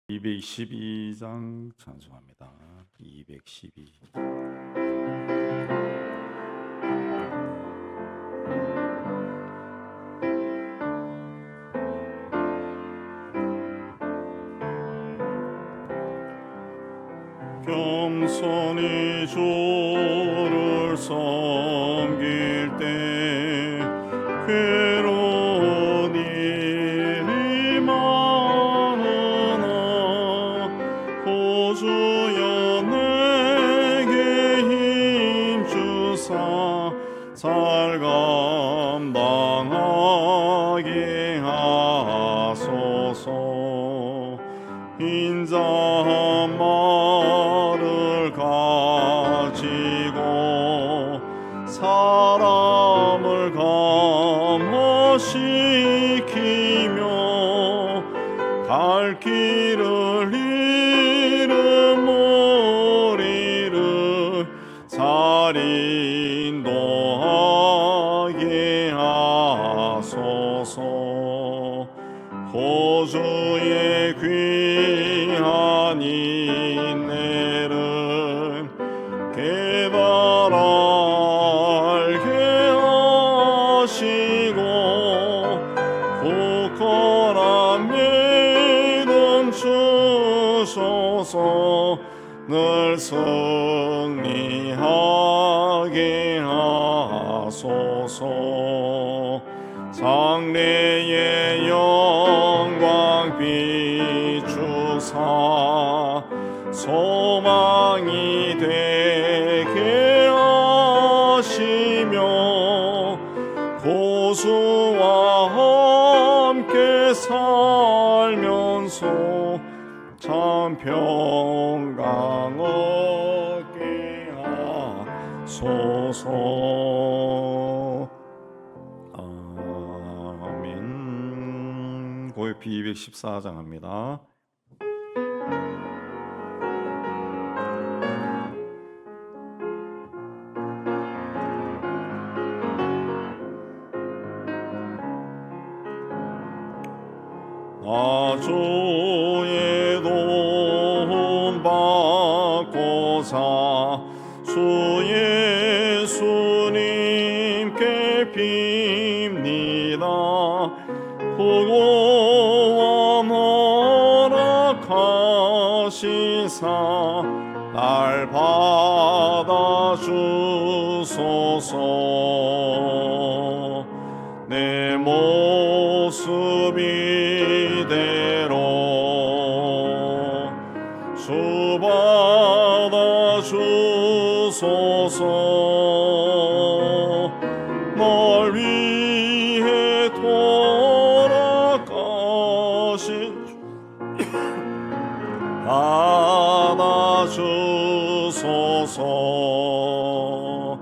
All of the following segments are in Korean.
212장 찬송합니다. 212. 겸손히 주를 섬길 때 괴로운 일이 많으나 구주여 내게 힘주사 잘 감당하게 하소서. 인자한 말을 가지고 사람을 감화시키며 갈 길을 잃은 무리를 잘 인도하게 하소서. 구주의 귀한 인내를 깨달아 알게 하시고 굳건한 믿음 주소서. 늘 승리하게 하소서. 장래의 영광 비추사 소망이 되게 하시며 구주와 함께 살면서 참 평강 얻게 하소서. 고해피 214장 합니다. 나 주의 도움 받고자 주 예수님께 빕니다. 구원 허락하시사 날 받아주소서. 내 모습 이대로 주 받아주소서. 널 위해 받아주소서.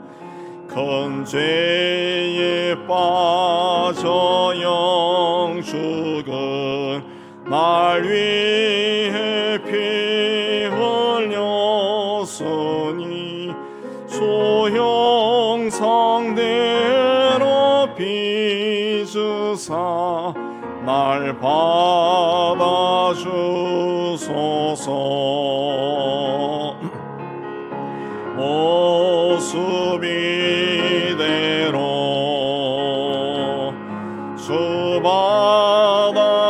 큰 죄에 빠져 영 죽은 날 위해 피 흘렸으니 주 형상대로 빚으사 날 받아주소서. 모습 이대로 주 받아주소서.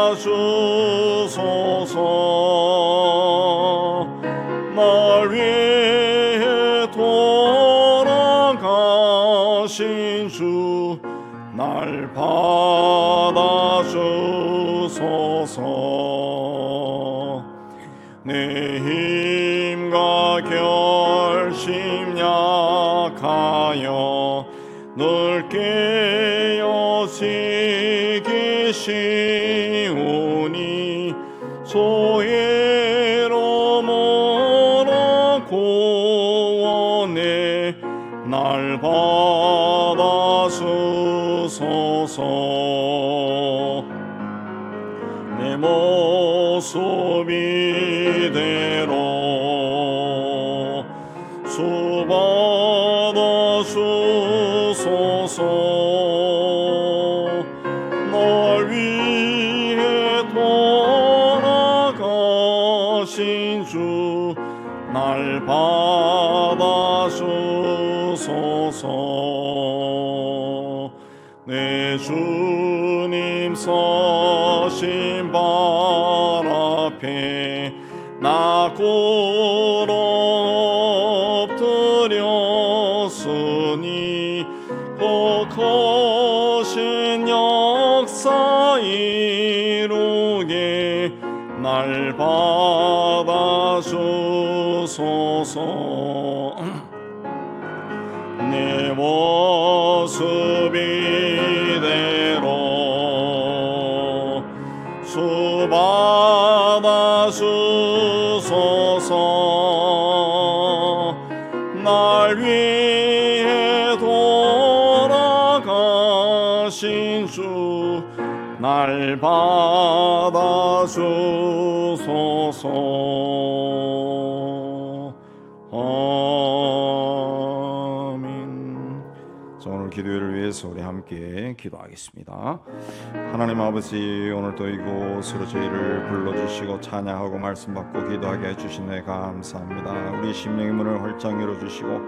날 위해 돌아가신 주 날 받아주소서. 내 힘과 결심 약하여 늘 깨어지기 쉬우니 소외로 모라 구원해 날 받아주소서. 내 모습 이대로 주 받아주소서. 널 위해 돌아가 날 받아주소서. 내 주님 서신 발 앞에 나 꿇어 엎드렸으니 그 거신 역사 이루게 날 받아주소서. 내 모습 이대로 주 받아주소서. 날 위해 돌아가신 주 날 받아주소서. 아멘. 자, 오늘 기도회를 위해서 우리 함께 기도하겠습니다. 하나님 아버지, 오늘도 이곳으로 저희를 불러주시고 찬양하고 말씀 받고 기도하게 해주시네 감사합니다. 우리 심령의 문을 활짝 열어주시고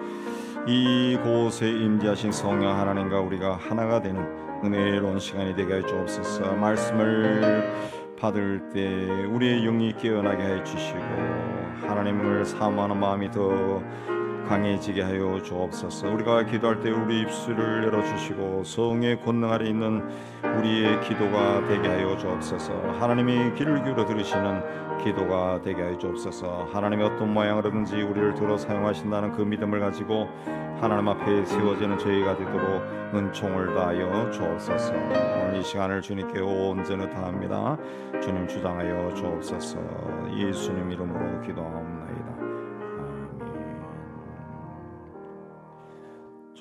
이곳에 임재하신 성령 하나님과 우리가 하나가 되는 은혜로운 시간이 되게 해 주옵소서. 말씀을 받을 때 우리의 영이 깨어나게 해 주시고 하나님을 사모하는 마음이 더 강해지게 하여 주옵소서. 우리가 기도할 때 우리 입술을 열어주시고 성의 권능 아래 있는 우리의 기도가 되게 하여 주옵소서. 하나님이 귀를 기울여 들으시는 기도가 되게 하여 주옵소서. 하나님이 어떤 모양으로든지 우리를 들어 사용하신다는 그 믿음을 가지고 하나님 앞에 세워지는 저희가 되도록 은총을 다하여 주옵소서. 오늘 이 시간을 주님께 온전히 다합니다. 주님 주장하여 주옵소서. 예수님 이름으로 기도하옵나이다.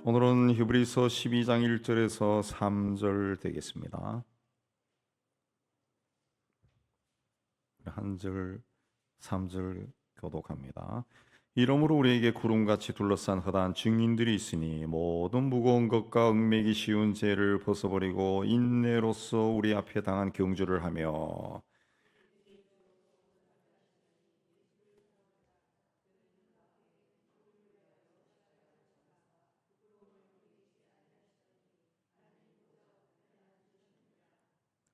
오늘은 히브리서 12장 1절에서 3절 되겠습니다. 한 절, 3절 교독합니다. 이러므로 우리에게 구름같이 둘러싼 허다한 증인들이 있으니 모든 무거운 것과 얽매기 쉬운 죄를 벗어버리고 인내로서 우리 앞에 당한 경주를 하며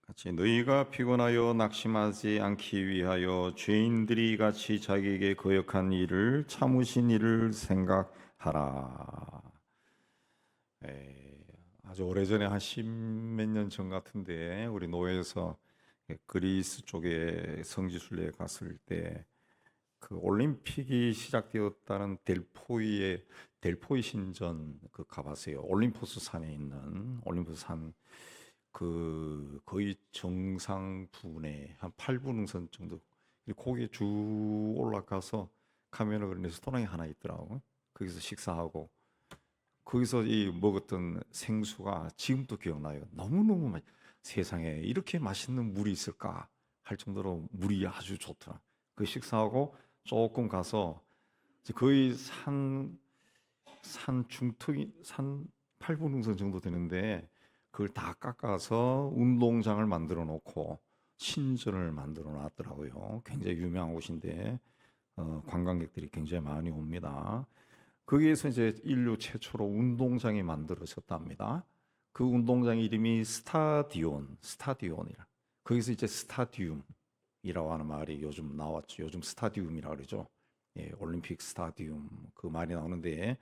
같이 너희가 피곤하여 낙심하지 않기 위하여 죄인들이 같이 자기에게 거역한 일을 참으신 일을 생각하라. 아주 오래전에 한 십몇 년 전 같은데 우리 노회에서 그리스 쪽에 성지순례에 갔을 때 그 올림픽이 시작되었다는 델포이 신전 그 가봤어요. 올림포스 산에 있는 올림포스 산 그 거의 정상 부근에 한 8분 능선 정도 거기에 쭉 올라가서 카메라 그런 레스토랑이 하나 있더라고. 거기서 식사하고 거기서 이 먹었던 생수가 지금도 기억나요. 너무너무 세상에 이렇게 맛있는 물이 있을까 할 정도로 물이 아주 좋더라. 그 식사하고 조금 가서 거의 산 중턱이 산 8분 능선 정도 되는데 그걸 다 깎아서 운동장을 만들어 놓고 신전을 만들어 놨더라고요. 굉장히 유명한 곳인데 관광객들이 굉장히 많이 옵니다. 거기에서 이제 인류 최초로 운동장이 만들어졌답니다. 그 운동장 이름이 스타디온이라. 거기서 이제 스타디움이라고 하는 말이 요즘 나왔죠. 요즘 스타디움이라고 그러죠. 예, 올림픽 스타디움 그 말이 나오는데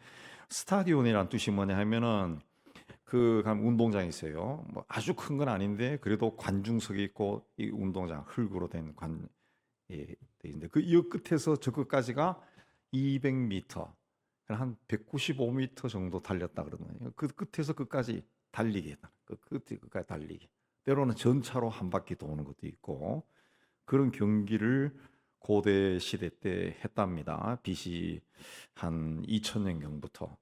스타디온이란 뜻이 뭐냐 하면은 그 운동장이 있어요. 뭐 아주 큰 건 아닌데 그래도 관중석이 있고 이 운동장 흙으로 된 있는데 그 이 끝에서 저 끝까지가 200m, 한 195m 정도 달렸다 그러거든요. 그 끝에서 끝까지 달리기 했다. 그 끝까지 달리기. 때로는 전차로 한 바퀴 도는 것도 있고 그런 경기를 고대 시대 때 했답니다. BC 한 2000년경부터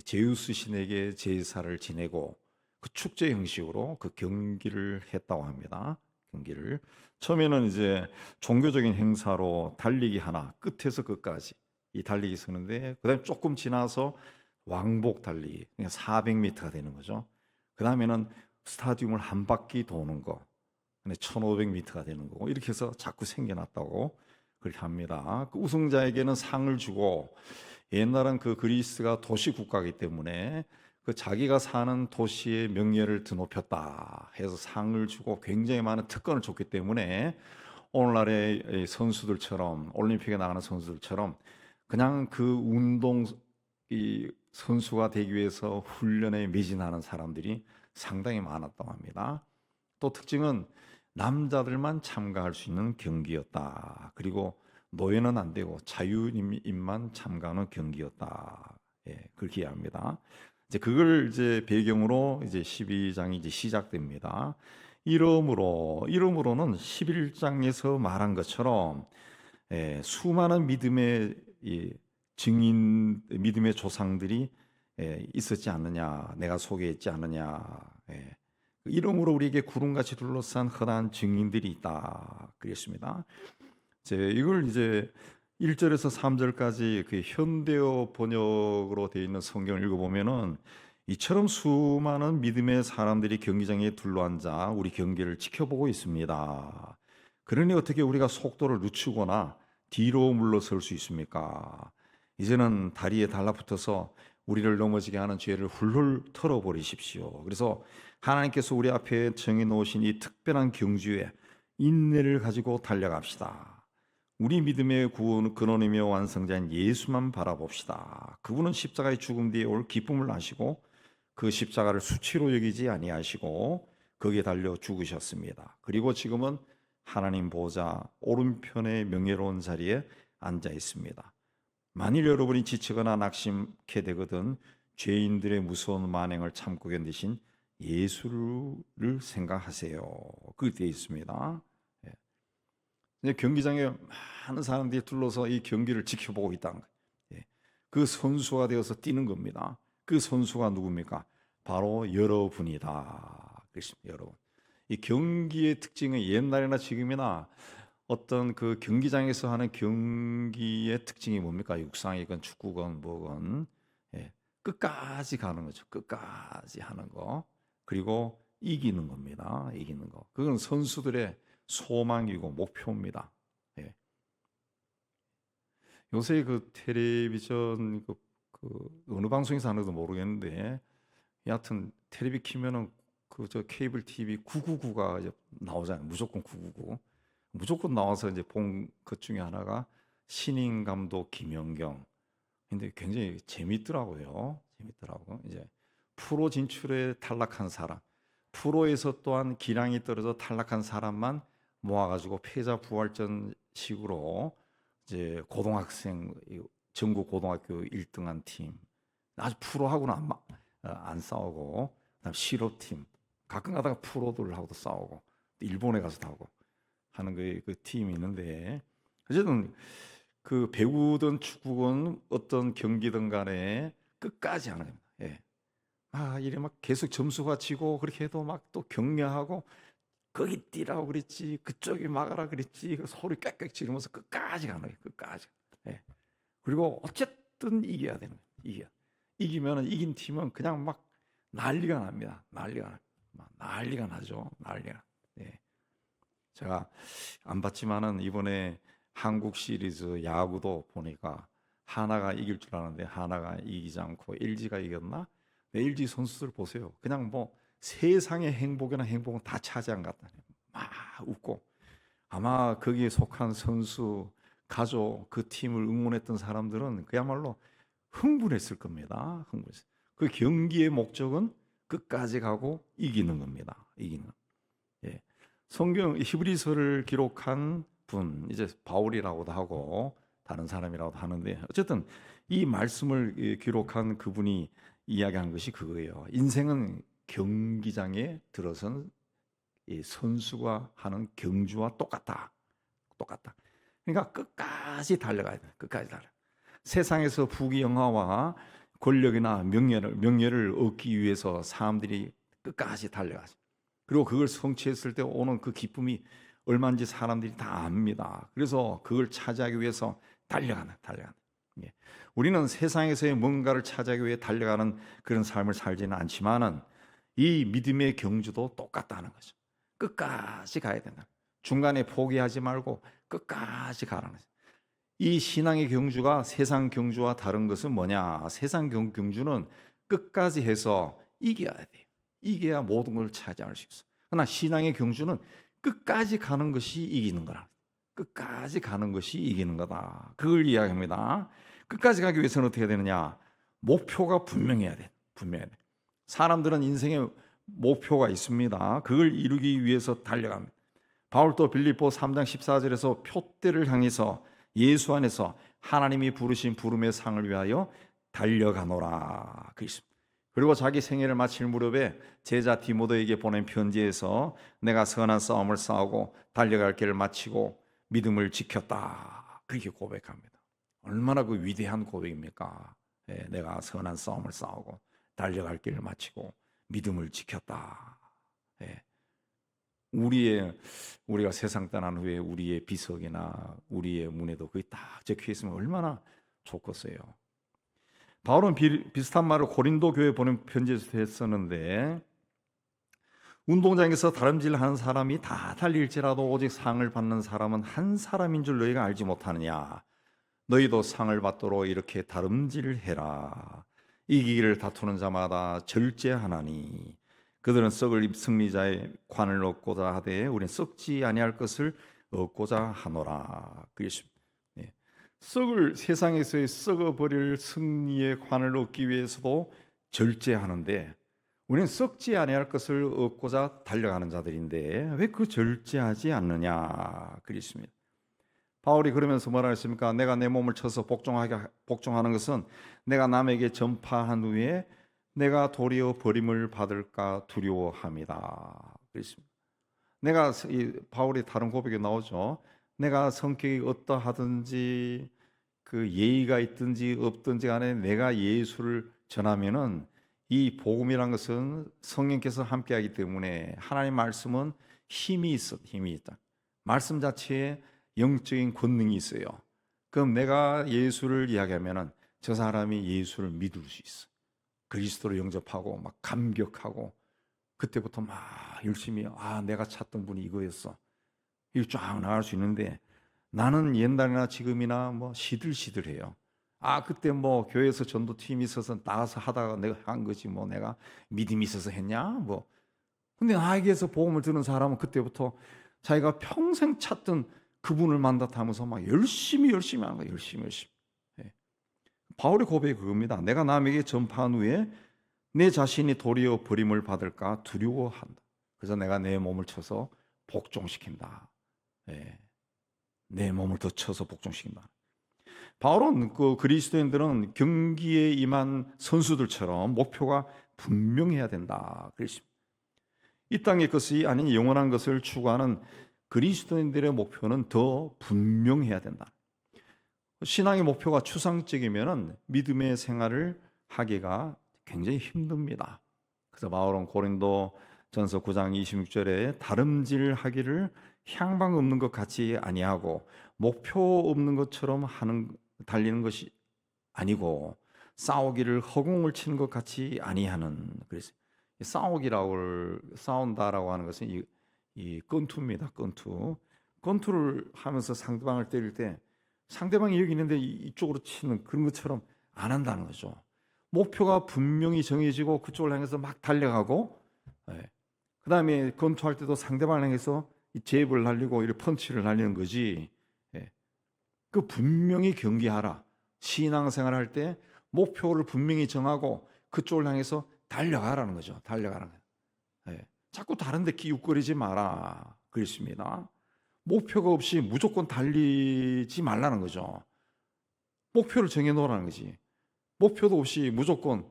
제우스 신에게 제사를 지내고 그 축제 형식으로 그 경기를 했다고 합니다. 경기를 처음에는 이제 종교적인 행사로 달리기 하나 끝에서 끝까지 이 달리기 서는데 그다음에 조금 지나서 왕복 달리기 그냥 400m가 되는 거죠. 그다음에는 스타디움을 한 바퀴 도는 거 1500m가 되는 거고 이렇게 해서 자꾸 생겨났다고 그렇게 합니다. 그 우승자에게는 상을 주고, 옛날은 그 그리스가 도시 국가이기 때문에 그 자기가 사는 도시의 명예를 드높였다 해서 상을 주고 굉장히 많은 특권을 줬기 때문에 오늘날의 이 선수들처럼, 올림픽에 나가는 선수들처럼 그냥 그 운동 이 선수가 되기 위해서 훈련에 매진하는 사람들이 상당히 많았다고 합니다. 또 특징은 남자들만 참가할 수 있는 경기였다. 그리고 노예는 안 되고 자유인만 참가하는 경기였다. 예, 그렇게 이해합니다. 이제 그걸 이제 배경으로 이제 12장이 이제 시작됩니다. 이러므로는 11장에서 말한 것처럼 수많은 믿음의 증인, 믿음의 조상들이 있었지 않느냐, 내가 소개했지 않느냐. 이러므로 우리에게 구름같이 둘러싼 흔한 증인들이 있다. 그랬습니다. 이걸 이제 1절에서 3절까지 그 현대어 번역으로 되어 있는 성경을 읽어보면은 이처럼 수많은 믿음의 사람들이 경기장에 둘러앉아 우리 경기를 지켜보고 있습니다. 그러니 어떻게 우리가 속도를 늦추거나 뒤로 물러설 수 있습니까? 이제는 다리에 달라붙어서 우리를 넘어지게 하는 죄를 훌훌 털어버리십시오. 그래서 하나님께서 우리 앞에 정해놓으신 이 특별한 경주에 인내를 가지고 달려갑시다. 우리 믿음의 근원이며 완성자인 예수만 바라봅시다. 그분은 십자가의 죽음 뒤에 올 기쁨을 아시고 그 십자가를 수치로 여기지 아니하시고 거기에 달려 죽으셨습니다. 그리고 지금은 하나님 보좌 오른편의 명예로운 자리에 앉아 있습니다. 만일 여러분이 지치거나 낙심케 되거든 죄인들의 무서운 만행을 참고 견디신 예수를 생각하세요. 그렇게 되어 있습니다. 예. 경기장에 많은 사람들이 둘러서 이 경기를 지켜보고 있다는 거예요. 예. 그 선수가 되어서 뛰는 겁니다. 그 선수가 누굽니까? 바로 여러분이다. 그렇습니다. 여러분. 이 경기의 특징은 옛날이나 지금이나 어떤 그 경기장에서 하는 경기의 특징이 뭡니까? 육상이건 축구건 뭐건 끝까지 가는 거죠. 끝까지 하는 거. 그리고 이기는 겁니다. 이기는 거. 그건 선수들의 소망이고 목표입니다. 예. 요새 그 텔레비전 그 어느 방송에서 하는지도 모르겠는데 여하튼 텔레비 키면은 그 저 케이블 TV 999가 이제 나오잖아요. 무조건 999. 무조건 나와서 이제 본 것 중에 하나가 신인 감독 김연경. 근데 굉장히 재밌더라고요. 재밌더라고. 이제 프로 진출에 탈락한 사람, 프로에서 또한 기량이 떨어져 탈락한 사람만 모아가지고 패자부활전 식으로 이제 고등학생 전국 고등학교 1등한 팀, 아주 프로하고는 안 싸우고, 그다음 실업팀, 가끔 가다가 프로들하고도 싸우고, 일본에 가서도 하고 하는 그 팀이 있는데, 어쨌든 그 배구든 축구든 어떤 경기든 간에 끝까지 하는 겁니다. 예. 이래 막 계속 점수가 지고 그렇게 해도 막 또 격려하고 거기 뛰라고 그랬지 그쪽이 막아라 그랬지 소리 꽥꽥 지르면서 끝까지 가는 거예요. 끝까지. 예. 그리고 어쨌든 이겨야 되는 거예요. 이기면은 이긴 팀은 그냥 막 난리가 납니다. 난리가 나죠. 난리가. 예. 제가 안 봤지만은 이번에 한국 시리즈 야구도 보니까 하나가 이길 줄 알았는데 하나가 이기지 않고 LG가 이겼나? LG 선수들 보세요. 그냥 뭐 세상의 행복은 다 차지한 것 같다. 막 웃고 아마 거기에 속한 선수, 가족, 그 팀을 응원했던 사람들은 그야말로 흥분했을 겁니다. 흥분했어요. 그 경기의 목적은 끝까지 가고 이기는 겁니다. 이기는. 예. 성경 히브리서를 기록한 분, 이제 바울이라고도 하고 다른 사람이라고도 하는데 어쨌든 이 말씀을 기록한 그분이 이야기한 것이 그거예요. 인생은 경기장에 들어선 이 선수가 하는 경주와 똑같다. 그러니까 끝까지 달려가야 돼. 끝까지 달려. 세상에서 부귀영화와 권력이나 명예를 얻기 위해서 사람들이 끝까지 달려가죠. 그리고 그걸 성취했을 때 오는 그 기쁨이 얼마인지 사람들이 다 압니다. 그래서 그걸 차지하기 위해서 달려가는. 예. 우리는 세상에서의 뭔가를 차지하기 위해 달려가는 그런 삶을 살지는 않지만은 이 믿음의 경주도 똑같다는 거죠. 끝까지 가야 된다. 중간에 포기하지 말고 끝까지 가라는 거죠. 이 신앙의 경주가 세상 경주와 다른 것은 뭐냐? 세상 경주는 끝까지 해서 이겨야 돼요. 이겨야 모든 걸 차지할 수 있어. 그러나 신앙의 경주는 끝까지 가는 것이 이기는 거라. 끝까지 가는 것이 이기는 거다. 그걸 이야기합니다. 끝까지 가기 위해서는 어떻게 해야 되느냐? 목표가 분명해야 돼. 분명해야 돼. 사람들은 인생에 목표가 있습니다. 그걸 이루기 위해서 달려갑니다. 바울도 빌립보 3장 14절에서 표대를 향해서 예수 안에서 하나님이 부르신 부름의 상을 위하여 달려가노라. 그리고 자기 생애를 마칠 무렵에 제자 디모데에게 보낸 편지에서 내가 선한 싸움을 싸우고 달려갈 길을 마치고 믿음을 지켰다. 그렇게 고백합니다. 얼마나 그 위대한 고백입니까? 내가 선한 싸움을 싸우고 달려갈 길을 마치고 믿음을 지켰다. 우리가 세상 떠난 후에 우리의 비석이나 우리의 문에도 그게 딱 적혀 있으면 얼마나 좋겠어요. 바울은 비슷한 말을 고린도 교회에 보낸 편지에서 했었는데, 운동장에서 다름질하는 사람이 다 달릴지라도 오직 상을 받는 사람은 한 사람인 줄 너희가 알지 못하느냐. 너희도 상을 받도록 이렇게 다름질해라. 이기기를 다투는 자마다 절제하나니 그들은 썩을 승리자의 관을 얻고자 하되 우리는 썩지 아니할 것을 얻고자 하노라. 그렇습니다. 세상에서의 썩어버릴 승리의 관을 얻기 위해서도 절제하는데 우리는 썩지 아니할 것을 얻고자 달려가는 자들인데 왜 그 절제하지 않느냐. 그렇습니다. 바울이 그러면서 뭐라 했습니까? 내가 내 몸을 쳐서 복종하는 것은 내가 남에게 전파한 후에 내가 도리어 버림을 받을까 두려워합니다. 그렇습니다. 바울이 다른 고백에 나오죠. 내가 성격이 어떠하든지 그 예의가 있든지 없든지 간에 내가 예수를 전하면은 이 복음이란 것은 성령께서 함께하기 때문에 하나님의 말씀은 힘이 있다. 말씀 자체에 영적인 권능이 있어요. 그럼 내가 예수를 이야기하면은 저 사람이 예수를 믿을 수 있어. 그리스도를 영접하고 막 감격하고 그때부터 막 열심히 내가 찾던 분이 이거였어. 이거 쫙 나갈 수 있는데 나는 옛날이나 지금이나 뭐 시들시들해요. 그때 뭐 교회에서 전도팀이 있어서 나가서 하다가 내가 한 거지 뭐 내가 믿음이 있어서 했냐 뭐. 근데 나에게서 복음을 듣는 사람은 그때부터 자기가 평생 찾던 그분을 만났다면서 막 열심히 하는 거예요. 열심히. 바울의 고백이 그겁니다. 내가 남에게 전파한 후에 내 자신이 도리어 버림을 받을까 두려워한다. 그래서 내가 내 몸을 쳐서 복종시킨다. 내 몸을 더 쳐서 복종시킨다. 바울은 그 그리스도인들은 경기에 임한 선수들처럼 목표가 분명해야 된다. 그랬습니다. 이 땅의 것이 아닌 영원한 것을 추구하는 그리스도인들의 목표는 더 분명해야 된다. 신앙의 목표가 추상적이면 믿음의 생활을 하기가 굉장히 힘듭니다. 그래서 바울은 고린도 전서 9장 26절에 다름질하기를 향방 없는 것 같이 아니하고 목표 없는 것처럼 달리는 것이 아니고 싸우기를 허공을 치는 것 같이 아니하는. 그래서 싸운다라고 하는 것은 이 끈투입니다. 끈투를 하면서 상대방을 때릴 때 상대방이 여기 있는데 이쪽으로 치는 그런 것처럼 안 한다는 거죠. 목표가 분명히 정해지고 그쪽을 향해서 막 달려가고, 그 다음에 권투할 때도 상대방을 향해서 이 제입을 날리고 이렇게 펀치를 날리는 거지. 그 분명히 경계하라. 신앙생활 할 때 목표를 분명히 정하고 그쪽을 향해서 달려가라는 거죠. 달려가라는 거예요. 자꾸 다른 데 기웃거리지 마라. 그렇습니다. 목표가 없이 무조건 달리지 말라는 거죠. 목표를 정해놓으라는 거지. 목표도 없이 무조건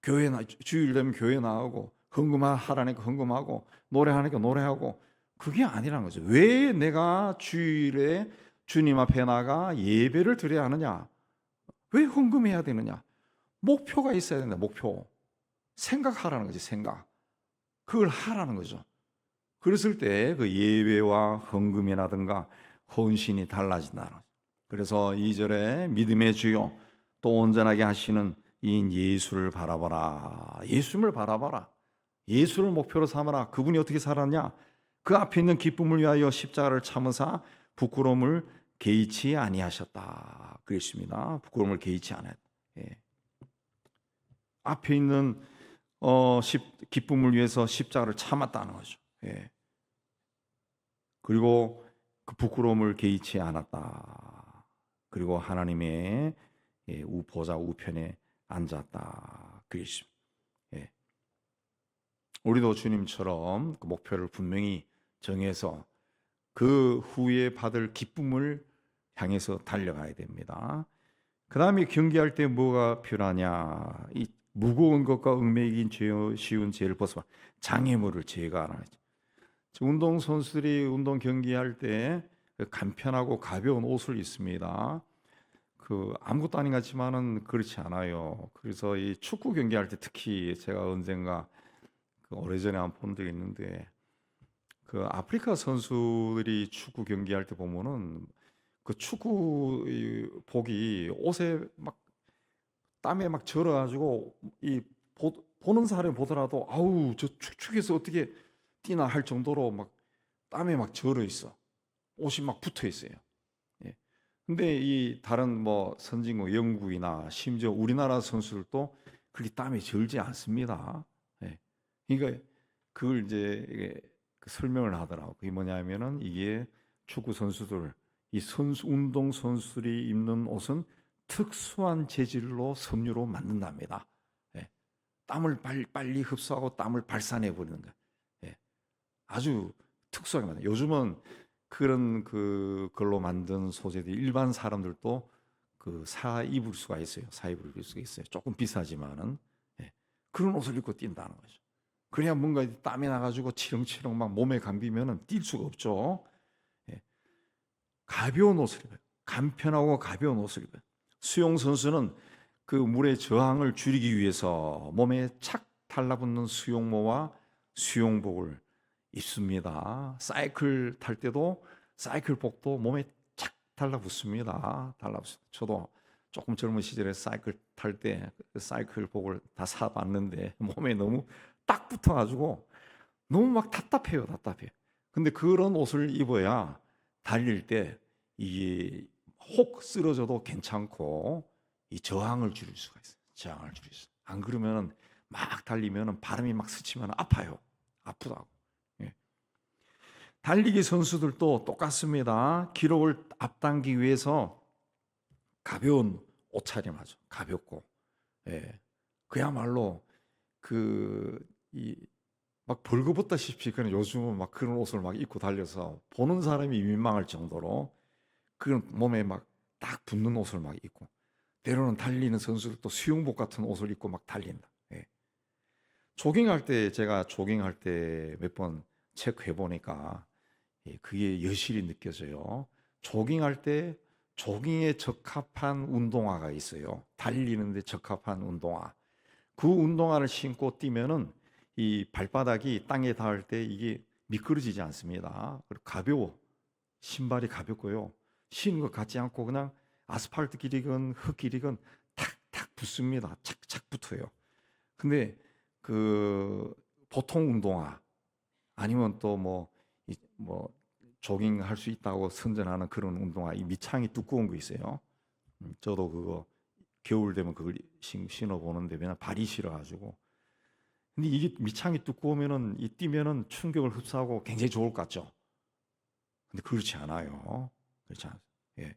주일 되면 교회 나가고 헌금하라니까 헌금하고 노래하니까 노래하고 그게 아니라는 거죠. 왜 내가 주일에 주님 앞에 나가 예배를 드려야 하느냐? 왜 헌금해야 되느냐? 목표가 있어야 된다. 목표. 생각하라는 거지. 생각. 그걸 하라는 거죠. 그랬을 때 그 예배와 헌금이라든가 헌신이 달라진다는 거죠. 그래서 2절에 믿음의 주요 또 온전하게 하시는 이 예수를 바라봐라. 예수를 바라봐라. 예수를 목표로 삼아라. 그분이 어떻게 살았냐? 그 앞에 있는 기쁨을 위하여 십자가를 참으사 부끄러움을 개의치 아니하셨다 그랬습니다. 부끄러움을 개의치 않았다. 예. 앞에 있는 기쁨을 위해서 십자가를 참았다는 거죠. 예. 그리고 그 부끄러움을 개의치 않았다. 그리고 하나님의 보좌 우편에 앉았다 그랬습니다. 예. 우리도 주님처럼 그 목표를 분명히 정해서 그 후에 받을 기쁨을 향해서 달려가야 됩니다. 그 다음에 경기할 때 뭐가 필요하냐? 이 무거운 것과 얽매이긴 쉬운 죄를 벗어나 장애물을 제거하라. 운동 선수들이 운동 경기할 때 간편하고 가벼운 옷을 입습니다. 아무것도 아닌 것 같지만은 그렇지 않아요. 그래서 이 축구 경기할 때 특히 제가 언젠가 오래전에 한 본 적이 있는데 아프리카 선수들이 축구 경기할 때 보면은 축구 복이 옷에 막 땀에 막 절어가지고 보는 사람이 보더라도 아우 저 축축해서 어떻게 뛰나 할 정도로 막 땀에 막 절어 있어. 옷이 막 붙어 있어요. 예. 근데 이 다른 선진국 영국이나 심지어 우리나라 선수들도 그렇게 땀에 절지 않습니다. 예. 그러니까 그걸 이제 설명을 하더라고. 그게 뭐냐면은 이게 축구 선수들, 이 운동 선수들이 입는 옷은 특수한 재질로 섬유로 만든답니다. 예. 땀을 빨리 흡수하고 땀을 발산해 버리는 거예요. 예. 아주 특수하게 만든. 요즘은 그런 걸로 만든 소재들이 일반 사람들도 사 입을 수가 있어요. 사 입을 수가 있어요. 조금 비싸지만은 예. 그런 옷을 입고 뛴다는 거죠. 그래야 뭔가 땀이 나가지고 치렁치렁 막 몸에 감기면은 뛸 수가 없죠. 예. 가벼운 옷을 입어요. 간편하고 가벼운 옷을 입어요. 수영 선수는 그 물의 저항을 줄이기 위해서 몸에 착 달라붙는 수영모와 수영복을 입습니다. 사이클 탈 때도 사이클복도 몸에 착 달라붙습니다. 저도 조금 젊은 시절에 사이클 탈 때 사이클복을 다 사봤는데 몸에 너무 딱 붙어가지고 너무 막 답답해요. 근데 그런 옷을 입어야 달릴 때 이게 혹 쓰러져도 괜찮고 이 저항을 줄일 수가 있어요. 안 그러면 막 달리면 바람이 막 스치면 아파요. 아프다고. 예. 달리기 선수들도 똑같습니다. 기록을 앞당기기 위해서 가벼운 옷차림하죠. 가볍고. 예. 그야말로 막 벌거벗다시피 그냥 요즘은 막 그런 옷을 막 입고 달려서 보는 사람이 민망할 정도로 그런 몸에 막 딱 붙는 옷을 막 입고 때로는 달리는 선수들도 수영복 같은 옷을 입고 막 달린다. 예. 제가 조깅할 때 몇 번 체크해 보니까 그게 여실히 느껴져요. 조깅할 때 조깅에 적합한 운동화가 있어요. 달리는데 적합한 운동화. 그 운동화를 신고 뛰면은 이 발바닥이 땅에 닿을 때 이게 미끄러지지 않습니다. 그리고 가벼워. 신발이 가볍고요. 신은 것 같지 않고 그냥 아스팔트 길이건 흙 길이건 탁탁 붙습니다. 착착 붙어요. 근데 보통 운동화 아니면 또 조깅할 수 있다고 선전하는 그런 운동화, 이 밑창이 두꺼운 거 있어요. 저도 그거 겨울 되면 그걸 신어 보는데 맨날 발이 시려가지고. 근데 이게 밑창이 두꺼우면은 뛰면은 충격을 흡수하고 굉장히 좋을 것 같죠. 근데 그렇지 않아요. 그렇지 않아요. 예.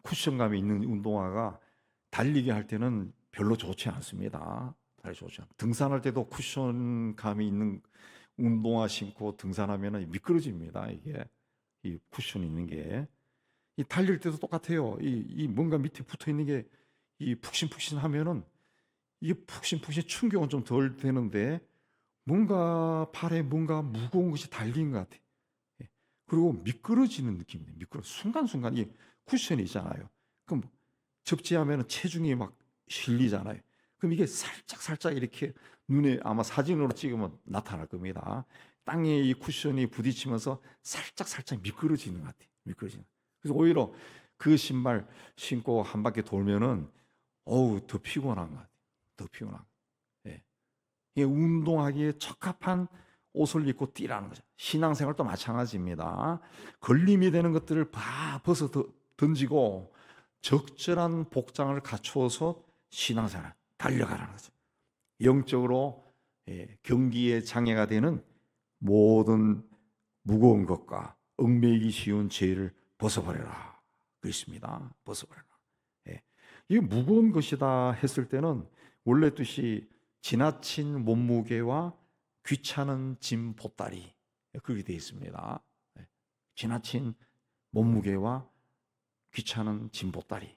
쿠션감이 있는 운동화가 달리기 할 때는 별로 좋지 않습니다. 등산할 때도 쿠션감이 있는 운동화 신고 등산하면은 미끄러집니다. 이게 이 쿠션 있는 게. 이 달릴 때도 똑같아요. 이 뭔가 밑에 붙어 있는 게 이 푹신푹신하면은 이게 푹신푹신 충격은 좀 덜 되는데 뭔가 팔에 뭔가 무거운 것이 달린 것 같아. 예. 그리고 미끄러지는 느낌이에요. 순간순간 이 쿠션이 있잖아요. 그럼 접지하면 체중이 막 실리잖아요. 그럼 이게 살짝 이렇게 눈에 아마 사진으로 찍으면 나타날 겁니다. 땅에 이 쿠션이 부딪히면서 살짝 미끄러지는 것 같아요. 그래서 오히려 그 신발 신고 한 바퀴 돌면은 더 피곤한 것 같아요. 더 피곤한. 예. 이게 운동하기에 적합한 옷을 입고 뛰라는 거죠. 신앙생활도 마찬가지입니다. 걸림이 되는 것들을 다 벗어 던지고 적절한 복장을 갖추어서 신앙생활 달려가라는 거죠. 영적으로 경기에 장애가 되는 모든 무거운 것과 얽매이기 쉬운 죄를 벗어버려라 그랬습니다. 벗어버려라. 이게 무거운 것이다 했을 때는 원래 뜻이 지나친 몸무게와 귀찮은 짐 보따리 그렇게 되어 있습니다. 지나친 몸무게와 귀찮은 짐 보따리.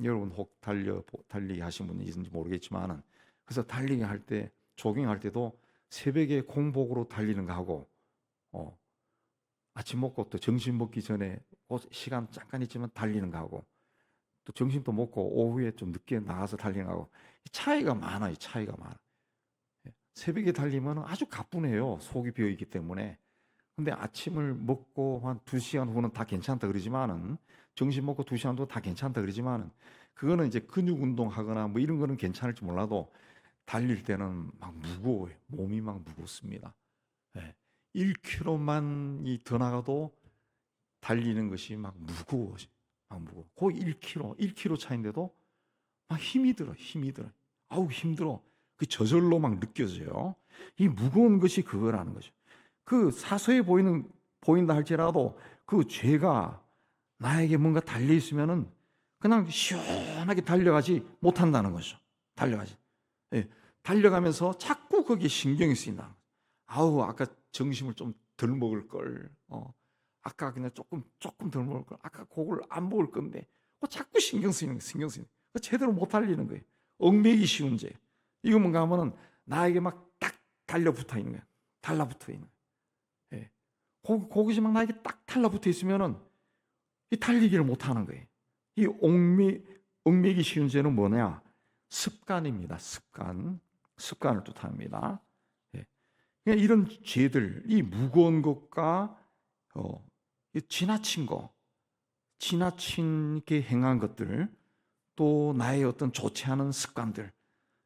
여러분 혹 달리기 하신 분이 있는지 모르겠지만은 그래서 달리기 할 때 조깅할 때도 새벽에 공복으로 달리는 거 하고 아침 먹고 또 점심 먹기 전에 시간 잠깐 있지만 달리는 거 하고 또 점심도 먹고 오후에 좀 늦게 나가서 달리는 거 하고 차이가 많아요. 차이가 많아. 새벽에 달리면 아주 가뿐해요. 속이 비어 있기 때문에. 근데 아침을 먹고 한 2시간 후는 다 괜찮다 그러지만은 점심 먹고 2시간 후 다 괜찮다 그러지만은 그거는 이제 근육 운동하거나 뭐 이런 거는 괜찮을지 몰라도 달릴 때는 막 무거워요. 몸이 막 무겁습니다. 1km만 더 나가도 달리는 것이 막 무거워. 막 무거워. 거의 1km 차인데도 막 힘이 들어. 아우 힘들어. 그 저절로 막 느껴져요. 이 무거운 것이 그거라는 거죠. 그 사소해 보인다 할지라도 그 죄가 나에게 뭔가 달려 있으면은 그냥 시원하게 달려가지 못한다는 거죠. 달려가면서 자꾸 거기에 신경이 쓰인다. 아우 아까 점심을 좀 덜 먹을 걸. 아까 그냥 조금 덜 먹을 걸. 아까 그걸 안 먹을 건데. 자꾸 신경 쓰이는 거예요. 제대로 못 달리는 거예요. 얽매이기 쉬운 죄. 이거 뭔가 하면은 나에게 막 딱 달려붙어 있는 거예요. 달라붙어 있는 거예요. 거기서 막 나에게 딱 달라붙어 있으면은 이 달리기를 못 하는 거예요. 이 얽매이기 쉬운 죄는 뭐냐? 습관입니다. 습관을 뜻합니다. 그러니까 이런 죄들, 이 무거운 것과 지나친게 행한 것들, 또 나의 어떤 좋지 않은 습관들,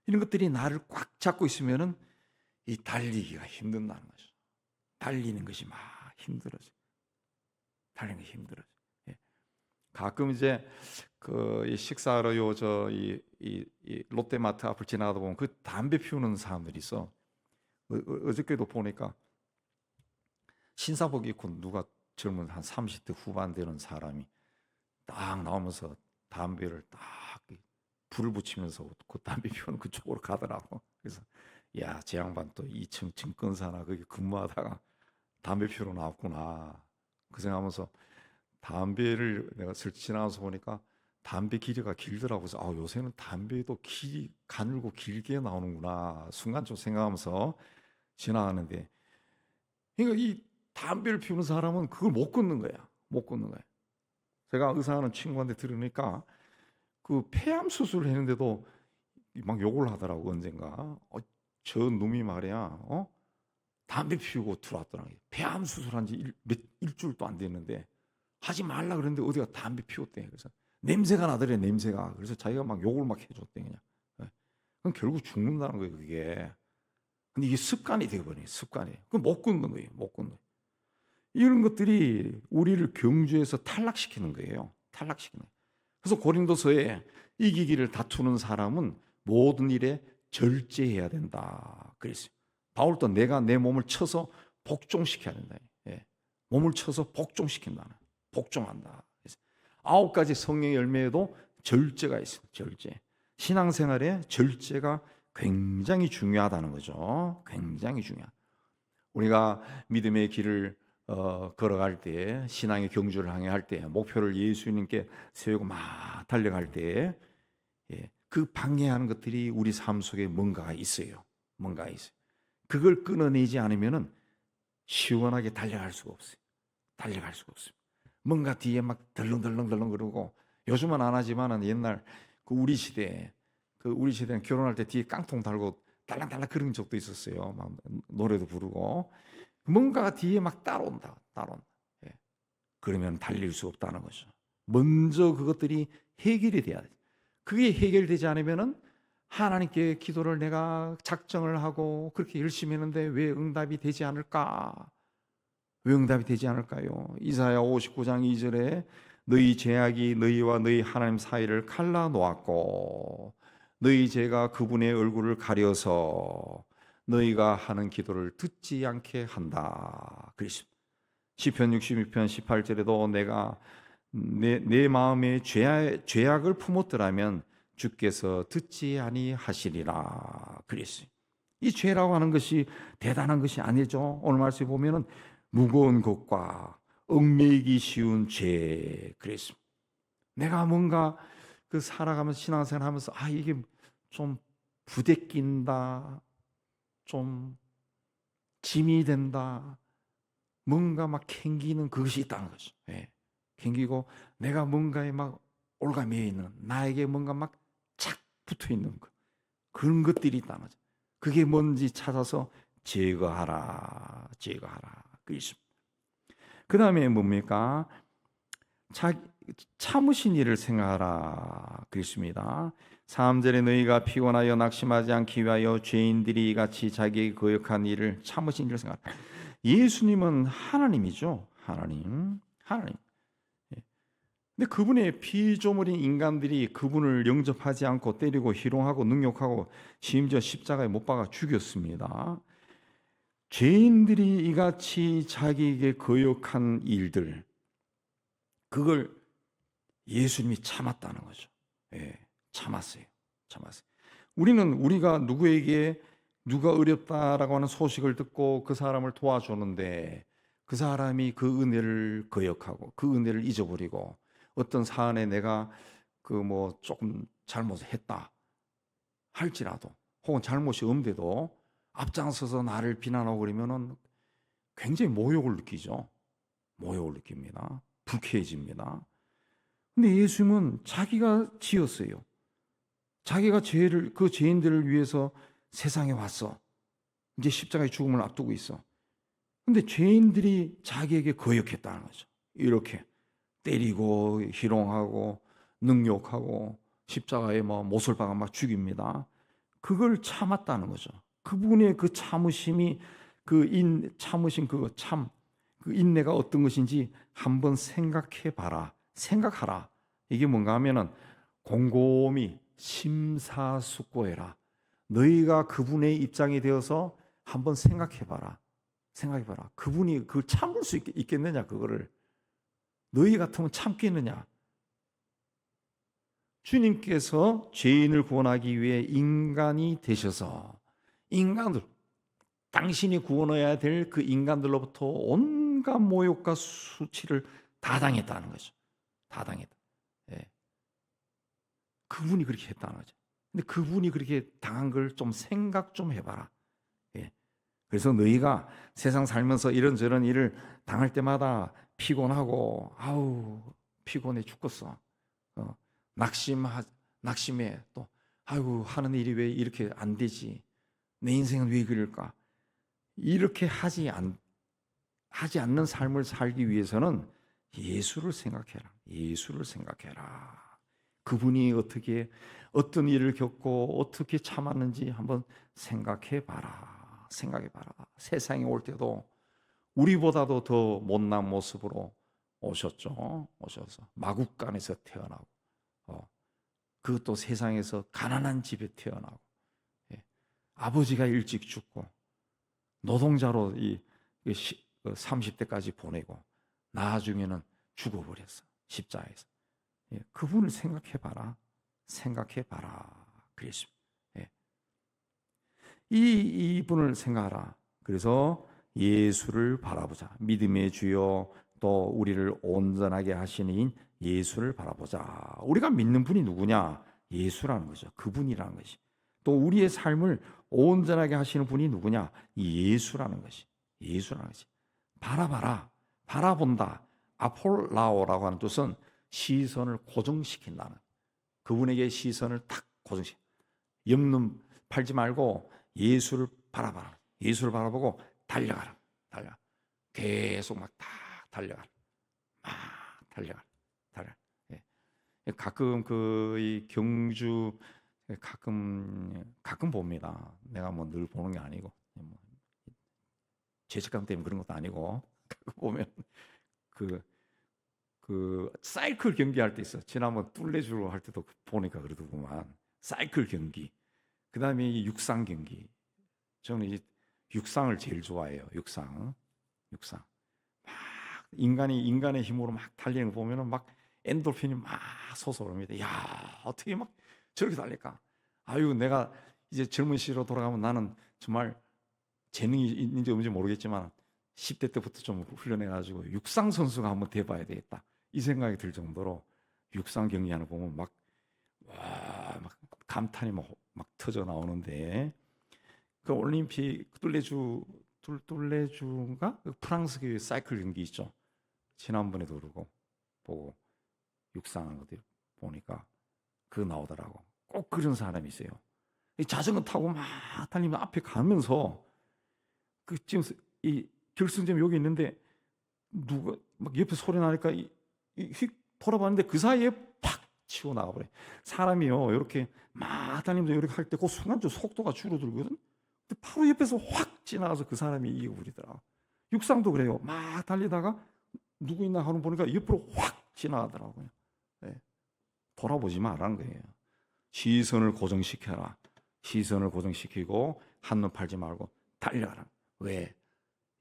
이런 것들이 나를 꽉 잡고 있으면은 이 달리기가 힘든다는 거죠. 달리는 것이 막 힘들어져. 가끔 이제 이 식사하러 이 롯데마트 앞을 지나가다 보면 그 담배 피우는 사람들이 있어. 어저께도 보니까 신사복 입고 누가 젊은 한 30대 후반 되는 사람이 딱 나오면서 담배를 딱 불을 붙이면서 그 담배 피우는 그쪽으로 가더라고. 그래서 야, 제 양반 또 2층 증권사나 거기 근무하다가 담배 피우러 나왔구나 그 생각하면서 담배를 내가 슬쩍 지나가서 보니까 담배 길이가 길더라고요. 그래서 요새는 담배도 가늘고 길게 나오는구나 순간 좀 생각하면서 지나가는데, 그러니까 이 담배를 피우는 사람은 그걸 못 끊는 거야. 제가 의사하는 친구한테 들으니까 그 폐암 수술을 했는데도 막 욕을 하더라고. 언젠가 저 놈이 말이야 담배 피우고 들어왔더라고요. 폐암 수술한 지 일주일도 안 됐는데 하지 말라 그랬는데 어디가 담배 피웠대. 그래서 냄새가 나더래. 냄새가. 그래서 자기가 막 욕을 막 해줬대. 그냥. 그럼 결국 죽는다는 거예요. 그게. 근데 이게 습관이 되어버려요. 그럼 못 끊는 거예요. 이런 것들이 우리를 경주에서 탈락시키는 거예요. 그래서 고린도서에 이기기를 다투는 사람은 모든 일에 절제해야 된다 그랬어요. 바울도 내가 내 몸을 쳐서 복종시켜야 된다. 몸을 쳐서 복종한다. 9가지 성령의 열매에도 절제가 있어요. 신앙생활에 절제가 굉장히 중요하다는 거죠. 굉장히 중요하다. 우리가 믿음의 길을 걸어갈 때, 신앙의 경주를 향해 때, 목표를 예수님께 세우고 막 달려갈 때, 그 방해하는 것들이 우리 삶 속에 뭔가가 있어요. 그걸 끊어내지 않으면은 시원하게 달려갈 수가 없어요. 뭔가 뒤에 막 덜렁덜렁 그러고, 요즘은 안 하지만은 옛날 우리 시대는 결혼할 때 뒤에 깡통 달고 달랑달랑 그런 적도 있었어요. 막 노래도 부르고. 뭔가가 뒤에 막 따라온다. 그러면 달릴 수 없다는 거죠. 먼저 그것들이 해결이 돼야 돼. 그게 해결되지 않으면은 하나님께 기도를 내가 작정을 하고 그렇게 열심히 했는데 왜 응답이 되지 않을까? 왜 응답이 되지 않을까요? 이사야 59장 2절에 너희 죄악이 너희와 너희 하나님 사이를 갈라 놓았고 너희 죄가 그분의 얼굴을 가려서 너희가 하는 기도를 듣지 않게 한다. 그랬습니다. 시편 62편 18절에도 내가 내 마음에 죄악을 품었더라면 주께서 듣지 아니하시리라 그랬어요. 이 죄라고 하는 것이 대단한 것이 아니죠. 오늘 말씀에 보면은 무거운 것과 얽매이기 쉬운 죄 그랬습니다. 내가 뭔가 그 살아가면서 신앙생활 하면서 이게 좀 부대낀다, 좀 짐이 된다, 뭔가 막 캥기는 그것이 있다는 거죠. 예. 캥기고 내가 뭔가에 막 올가매어 있는, 나에게 뭔가 막 착 붙어 있는 것, 그런 것들이 있다는 거죠. 그게 뭔지 찾아서 제거하라, 제거하라. 그렇습니다. 그 다음에 뭡니까? 참으신 일을 생각하라. 그렇습니다. 3절에 너희가 피곤하여 낙심하지 않기 위하여 죄인들이 같이 자기에게 거역한 일을 참으신 일을 생각하라. 예수님은 하나님이죠. 하나님. 근데 그분의 피조물인 인간들이 그분을 영접하지 않고 때리고 희롱하고 능욕하고 심지어 십자가에 못 박아 죽였습니다. 죄인들이 이같이 자기에게 거역한 일들, 그걸 예수님이 참았다는 거죠. 예, 참았어요. 우리가 누구에게 누가 어렵다라고 하는 소식을 듣고 그 사람을 도와주는데 그 사람이 그 은혜를 거역하고 그 은혜를 잊어버리고 어떤 사안에 내가 조금 잘못했다 할지라도 혹은 잘못이 없는데도 앞장서서 나를 비난하고 그러면은 굉장히 모욕을 느끼죠. 모욕을 느낍니다. 불쾌해집니다. 근데 예수님은 자기가 지었어요. 자기가 그 죄인들을 위해서 세상에 왔어. 이제 십자가의 죽음을 앞두고 있어. 근데 죄인들이 자기에게 거역했다는 거죠. 이렇게 때리고 희롱하고 능욕하고 십자가에 못을 박아 막 죽입니다. 그걸 참았다는 거죠. 그분의 그 참으심이 참으신 그 인내가 어떤 것인지 한번 생각해 봐라. 생각하라. 이게 뭔가 하면은 곰곰이 심사숙고해라. 너희가 그분의 입장이 되어서 한번 생각해 봐라. 그분이 그걸 참을 수 있겠느냐, 그거를. 너희 같으면 참겠느냐? 주님께서 죄인을 구원하기 위해 인간이 되셔서 당신이 구원해야 될 그 인간들로부터 온갖 모욕과 수치를 다 당했다는 거죠. 다 당했다. 예. 그분이 그렇게 했다는 거죠. 근데 그분이 그렇게 당한 걸 좀 생각 좀 해봐라. 예. 그래서 너희가 세상 살면서 이런저런 일을 당할 때마다 피곤하고 피곤해 죽겠어. 낙심해 또 하는 일이 왜 이렇게 안 되지? 내 인생은 왜 그럴까? 이렇게 하지 않는 삶을 살기 위해서는 예수를 생각해라. 그분이 어떤 일을 겪고 어떻게 참았는지 한번 생각해 봐라. 세상에 올 때도 우리보다도 더 못난 모습으로 오셔서 마국간에서 태어나고 그것도 세상에서 가난한 집에 태어나고 아버지가 일찍 죽고 노동자로 30대까지 보내고 나중에는 죽어버렸어. 십자가에서. 그분을 생각해봐라. 그랬습니다. 이분을 생각하라. 그래서 예수를 바라보자. 믿음의 주요 또 우리를 온전하게 하시는 예수를 바라보자. 우리가 믿는 분이 누구냐? 예수라는 거죠. 그분이라는 것이. 또 우리의 삶을 온전하게 하시는 분이 누구냐? 예수라는 것이. 바라본다. 아폴라오라고 하는 뜻은 시선을 고정시킨다는. 그분에게 시선을 딱 고정시켜. 옆눈 팔지 말고 예수를 바라봐라. 예수를 바라보고 달려가라. 계속 막 다 달려가라. 달려가. 가끔 이 경주 가끔 봅니다. 내가 뭐 늘 보는 게 아니고 뭐 죄책감 때문에 그런 것도 아니고 가끔 보면 그 사이클 경기할 때 있어. 지난번 뚫레주로 할 때도 보니까 그러더구만. 사이클 경기. 그다음에 이 육상 경기. 저는 이 육상을 제일 좋아해요. 육상. 막 인간의 힘으로 막 달리는 거 보면은 막 엔돌핀이 막 솟아오릅니다. 야, 어떻게 막 저렇게 달릴까? 아유, 내가 이제 젊은 시로 돌아가면 나는 정말 재능이 있는지 없는지 모르겠지만 10대 때부터 좀 훈련해가지고 육상 선수가 한번 돼봐야 되겠다. 이 생각이 들 정도로 육상 경기하는 거 보면 막, 와, 막 감탄이 막 터져 나오는데 그 올림픽 뚫레주가 그 프랑스 그 사이클 경기 있죠. 지난번에도 그러고 보고 육상하는 것들 보니까 그거 나오더라고. 꼭 그런 사람이 있어요. 이 자전거 타고 막 달리면 앞에 가면서 그 지금 이 결승점 여기 있는데 누가 막 옆에 소리 나니까 휙 돌아봤는데 그 사이에 팍 치고 나가버려. 사람이요 이렇게 막 달리면서 이렇게 할 때 그 순간 좀 속도가 줄어들거든. 근데 바로 옆에서 확 지나가서 그 사람이 이겨버리더라. 육상도 그래요. 막 달리다가 누구 있나 하는 보니까 옆으로 확 지나가더라고요. 네. 돌아보지 말라는 거예요. 시선을 고정시켜라. 시선을 고정시키고 한눈 팔지 말고 달려가라. 왜?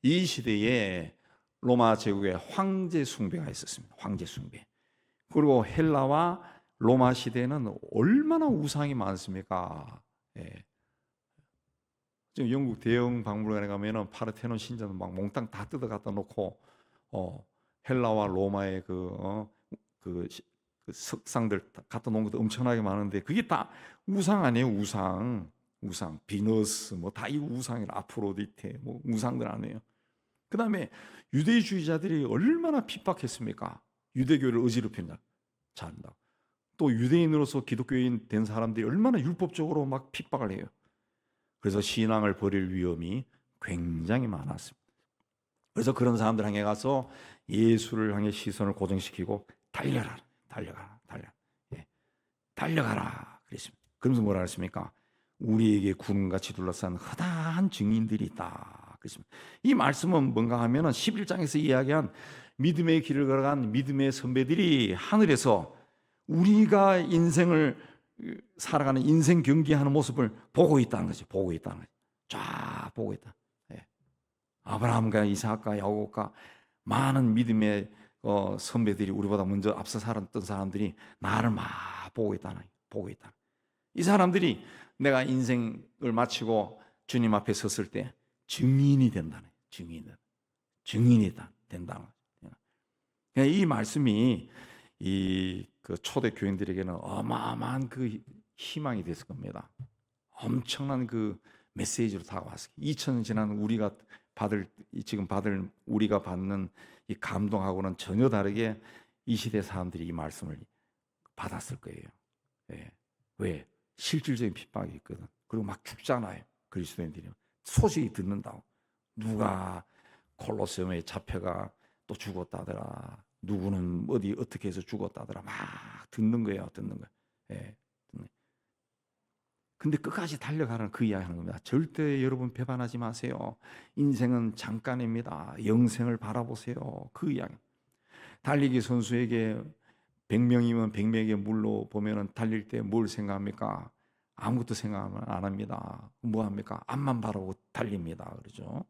이 시대에 로마 제국에 황제 숭배가 있었습니다. 황제 숭배. 그리고 헬라와 로마 시대는 얼마나 우상이 많습니까? 예. 지금 영국 대형 박물관에 가면은 파르테논 신전 막 몽땅 다 뜯어 갖다 놓고 헬라와 로마의 그 석상들 갖다 놓은 것도 엄청나게 많은데 그게 다 우상 아니에요? 우상. 비너스 뭐 다 이 우상이라 아프로디테 뭐 우상들 아니에요. 그다음에 유대주의자들이 얼마나 핍박했습니까? 유대교를 어지럽힌다. 잘한다. 또 유대인으로서 기독교인 된 사람들이 얼마나 율법적으로 막 핍박을 해요. 그래서 신앙을 버릴 위험이 굉장히 많았습니다. 그래서 그런 사람들 향해 가서 예수를 향해 시선을 고정시키고 달려라. 예. 달려가라. 그랬습니다. 그러면서 뭐라 그랬습니까? 우리에게 구름같이 둘러싼 허다한 증인들이 있다. 그랬습니다. 이 말씀은 뭔가 하면은 11장에서 이야기한 믿음의 길을 걸어간 믿음의 선배들이 하늘에서 우리가 인생을 살아가는 인생 경기하는 모습을 보고 있다는 거죠. 쫙 보고 있다. 예. 아브라함과 이삭과 야곱과 많은 믿음의 선배들이 우리보다 먼저 앞서 살았던 사람들이 나를 막 보고 있다. 이 사람들이 내가 인생을 마치고 주님 앞에 섰을 때 증인이 된다는 증인이 된다는 거죠. 이 말씀이 그 초대 교인들에게는 어마어마한 그 희망이 됐을 겁니다. 엄청난 그 메시지로 다가왔어요. 2000년 지난 우리가 우리가 받는 이 감동하고는 전혀 다르게 이 시대 사람들이 이 말씀을 받았을 거예요. 예. 왜? 실질적인 핍박이 있거든. 그리고 막 죽잖아요. 그리스도인들이 소식이 듣는다고. 누가 콜로세움에 잡혀가 또 죽었다더라. 누구는 어디 어떻게 해서 죽었다더라. 막 듣는 거예요. 예. 근데 끝까지 달려가는 그 이야기 하는 겁니다. 절대 여러분 배반하지 마세요. 인생은 잠깐입니다. 영생을 바라보세요. 그 이야기. 달리기 선수에게 100명이면 100명에게 물로 보면은 달릴 때 뭘 생각합니까? 아무것도 생각 안 합니다. 뭐 합니까? 앞만 바라보고 달립니다. 그러죠.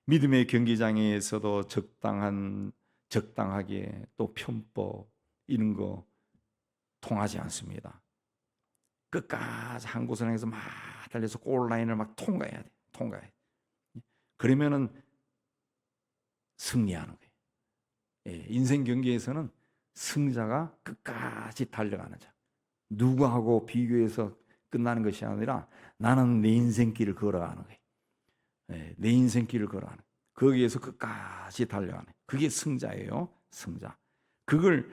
믿음의 경기장에서도 적당하게 또 편법 이런 거 통하지 않습니다. 끝까지 한 곳을 향해서 막 달려서 골라인을 막 통과해야 돼. 그러면은 승리하는 거예요. 예, 인생 경기에서는 승자가 끝까지 달려가는 자. 누구하고 비교해서 끝나는 것이 아니라 나는 내 인생길을 걸어가는 거예요. 예, 내 인생길을 걸어가는 거예요. 거기에서 끝까지 달려가는 거예요. 그게 승자예요. 승자. 그걸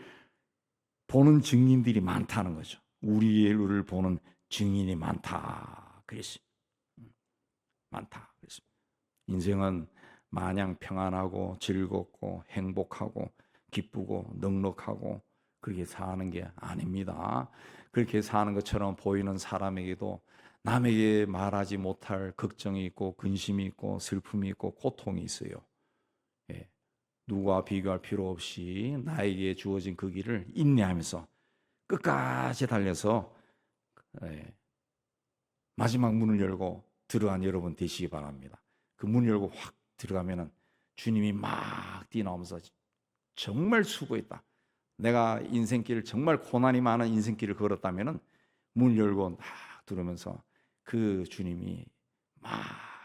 보는 증인들이 많다는 거죠. 우리를 보는 증인이 많다. 그랬어요. 많다. 그랬어요. 인생은 마냥 평안하고 즐겁고 행복하고 기쁘고 넉넉하고 그렇게 사는 게 아닙니다. 그렇게 사는 것처럼 보이는 사람에게도 남에게 말하지 못할 걱정이 있고 근심이 있고 슬픔이 있고 고통이 있어요. 예. 누구와 비교할 필요 없이 나에게 주어진 그 길을 인내하면서 끝까지 달려서 마지막 문을 열고 들어간 여러분 되시기 바랍니다. 그 문 열고 확 들어가면은 주님이 막 뛰어나오면서 정말 수고했다. 내가 인생길을 정말 고난이 많은 인생길을 걸었다면은 문 열고 딱 들으면서 그 주님이 막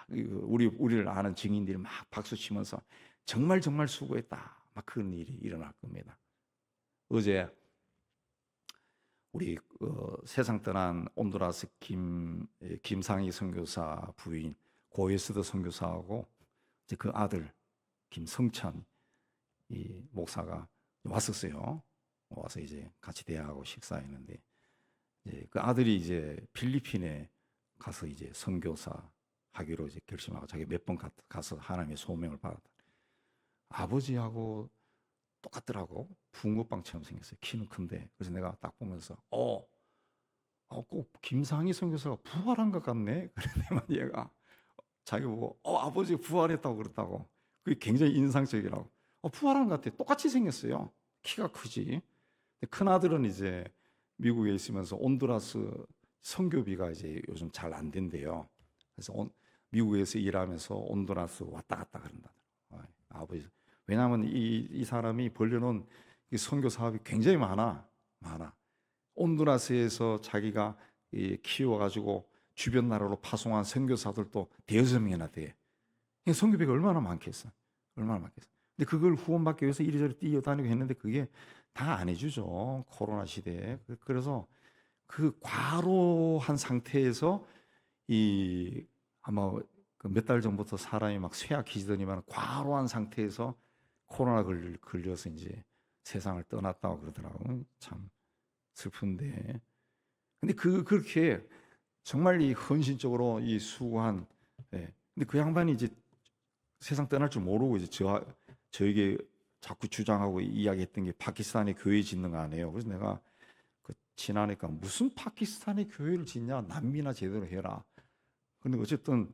우리를 아는 증인들이 막 박수 치면서 정말 정말 수고했다. 막 그런 일이 일어날 겁니다. 어제 우리 세상 떠난 온두라스 김상희 선교사 부인 고에스더 선교사하고 이제 그 아들 김성찬 이 목사가 왔었어요. 와서 이제 같이 대화하고 식사했는데 이제 그 아들이 이제 필리핀에 가서 이제 선교사 하기로 이제 결심하고 자기 몇 번 가서 하나님의 소명을 받았다. 아버지하고 똑같더라고. 붕어빵처럼 생겼어요. 키는 큰데. 그래서 내가 딱 보면서 꼭 김상희 선교사가 부활한 것 같네. 그랬더니 얘가 자기 보고 아버지 부활했다고 그랬다고. 그게 굉장히 인상적이라고. 부활한 것 같아. 똑같이 생겼어요. 키가 크지. 큰 아들은 이제 미국에 있으면서 온두라스 선교비가 이제 요즘 잘 안 된대요. 그래서 미국에서 일하면서 온두라스 왔다 갔다 그런다. 아버지. 왜냐하면 이 사람이 벌려놓은 이 선교 사업이 굉장히 많아. 온두라스에서 자기가 키워가지고 주변 나라로 파송한 선교사들도 대여섯 명이나 돼. 선교비가 얼마나 많겠어. 근데 그걸 후원받기 위해서 이리저리 뛰어다니고 했는데 그게 다 안 해주죠. 코로나 시대에. 그래서 그 과로한 상태에서 아마 몇 달 전부터 사람이 막 쇠약해지더니만 과로한 상태에서 코로나 걸려서 이제 세상을 떠났다고 그러더라고요. 참 슬픈데. 근데 그렇게 정말 이 헌신적으로 이 수고한, 근데 그 양반이 이제 세상 떠날 줄 모르고 이제 저에게 자꾸 주장하고 이야기했던 게 파키스탄에 교회 짓는 거 아니에요. 그래서 내가 지나니까 무슨 파키스탄에 교회를 짓냐, 남미나 제대로 해라. 근데 어쨌든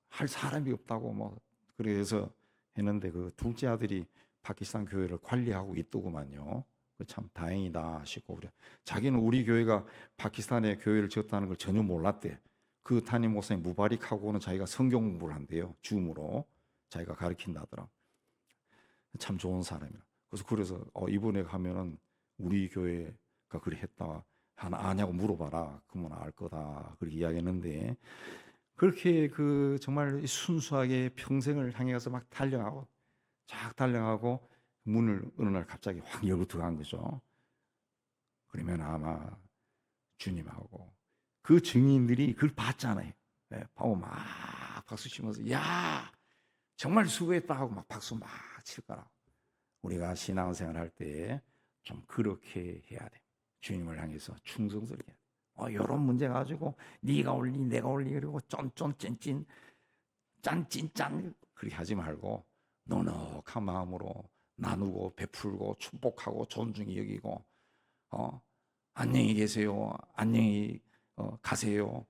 할 사람이 없다고 뭐 그래서 했는데 그 둘째 아들이 파키스탄 교회를 관리하고 있더구만요. 참 다행이다 싶고 그래. 자기는 우리 교회가 파키스탄에 교회를 지었다는 걸 전혀 몰랐대. 그 담임 목사님 무바릭하고는 자기가 성경 공부를 한대요. 줌으로 자기가 가르친다더라. 참 좋은 사람이라. 그래서 이번에 가면은 우리 교회가 그래 했다 하나 아냐고 물어봐라. 그러면 알 거다. 그렇게 이야기했는데 그렇게 정말 순수하게 평생을 향해 가서 막 달려가고 문을 어느 날 갑자기 확 열고 들어간 거죠. 그러면 아마 주님하고 그 증인들이 그걸 봤잖아요. 보고 막 박수 치면서 야 정말 수고했다 하고 막 박수 막 칠 거라. 우리가 신앙생활 할 때 좀 그렇게 해야 돼. 주님을 향해서 충성스럽게. 이런 문제 가지고 네가 올리 내가 올리 그리고 쫀쫀 짠찐짠 그렇게 하지 말고 넉넉한 마음으로 나누고 베풀고 축복하고 존중히 여기고 안녕히 계세요. 안녕히 가세요.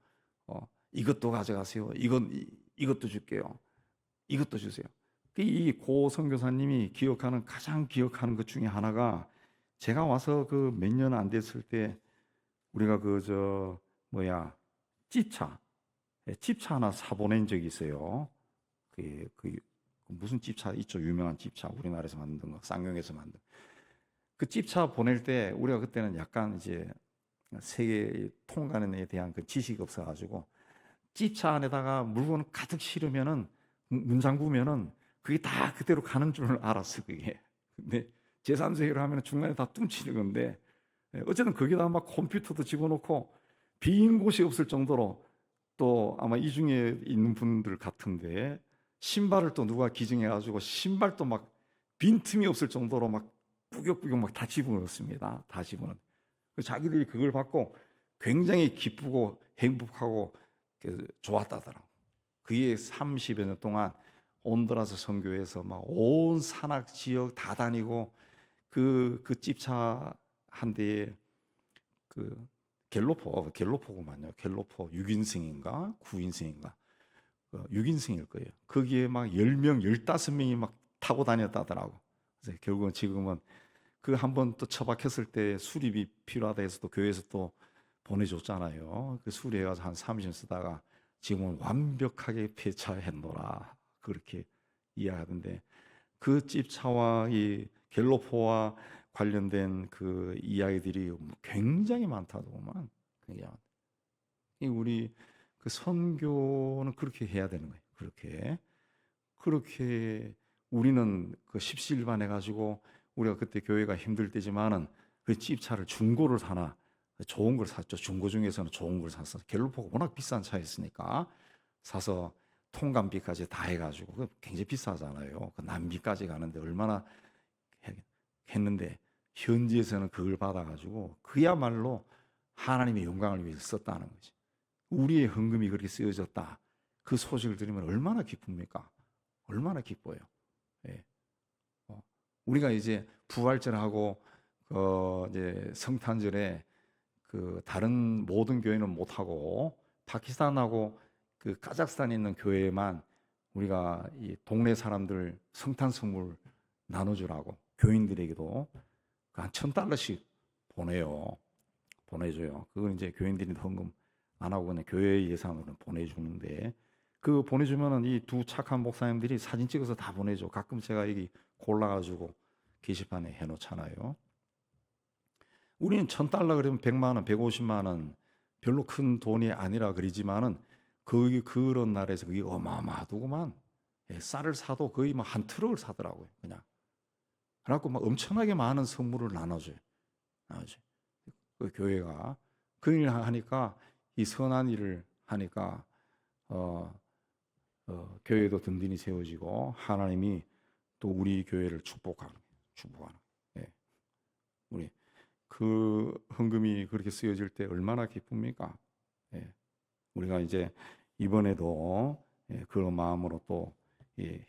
이것도 가져가세요. 이것도 줄게요. 이것도 주세요. 이 고 선교사님이 가장 기억하는 것 중에 하나가 제가 와서 몇 년 안 됐을 때 우리가 집차 하나 사보낸 적이 있어요. 무슨 집차 있죠? 유명한 집차 우리나라에서 만든 거, 쌍용에서 만든. 그 집차 보낼 때 우리가 그때는 약간 이제 세계 통관에 대한 그 지식이 없어가지고 집차 안에다가 물건 가득 실으면은 문 잠그면은 그게 다 그대로 가는 줄 알았어 그게. 근데 제3세계로 하면 중간에 다 뚱치는 건데 어쨌든 거기다 막 컴퓨터도 집어넣고 빈 곳이 없을 정도로 또 아마 이 중에 있는 분들 같은데 신발을 또 누가 기증해가지고 신발도 막 빈틈이 없을 정도로 막 뿌격뿌격 막 다 집어넣었습니다. 다 집어넣어. 자기들이 그걸 받고 굉장히 기쁘고 행복하고 좋았다더라고. 그게 30여 년 동안 온두라스 선교에서 막 온 산악 지역 다 다니고 그 집차 한 대에 그 갤로포구만요. 갤로포 6인승인가 9인승인가 6인승일 거예요. 거기에 막 10명, 15명이 막 타고 다녔다더라고. 그래서 결국은 지금은 그 한 번 또 처박혔을 때 수리비 필요하다 해서 또 교회에서 또 보내줬잖아요. 그 수리해가지고 한 30년 쓰다가 지금은 완벽하게 폐차했노라 그렇게 이야기하던데, 그 집차와 이 갤로포와 관련된 그 이야기들이 굉장히 많다더구만. 우리 그 선교는 그렇게 해야 되는 거예요. 그렇게 우리는 그 십시일반 해가지고 우리가 그때 교회가 힘들 때지만은 그 집차를 중고를 사나 좋은 걸 샀죠. 중고 중에서는 좋은 걸 샀어. 갤로포가 워낙 비싼 차였으니까 사서 통관비까지 다 해가지고 그 굉장히 비싸잖아요. 그 남비까지 가는데 얼마나 했는데 현지에서는 그걸 받아가지고 그야말로 하나님의 영광을 위해서 썼다는 거지. 우리의 헌금이 그렇게 쓰여졌다. 그 소식을 들으면 얼마나 기쁩니까? 얼마나 기뻐요. 예. 우리가 이제 부활절하고 이제 성탄절에 그 다른 모든 교회는 못 하고 파키스탄하고 그 카자흐스탄에 있는 교회만 우리가 이 동네 사람들 성탄 선물 나눠주라고 교인들에게도 한 $1,000씩 보내줘요. 그건 이제 교인들이 헌금 안 하고 그냥 교회 예산으로 보내주는데, 그 보내주면은 이 두 착한 목사님들이 사진 찍어서 다 보내줘. 가끔 제가 여기 골라가지고 게시판에 해놓잖아요. 우리는 $1,000 그러면 100만 원, 150만 원 별로 큰 돈이 아니라 그러지만은 그런 날에서 그게 어마어마하더구만. 쌀을 사도 거의 뭐 한 트럭을 사더라고요. 그냥. 그래갖고 막 엄청나게 많은 선물을 나눠줘요. 그 교회가 그 일을 하니까, 이 선한 일을 하니까 교회도 든든히 세워지고 하나님이 또 우리 교회를 축복하는. 예. 우리 그 헌금이 그렇게 쓰여질 때 얼마나 기쁩니까? 예. 우리가 이제 이번에도 그런 마음으로 또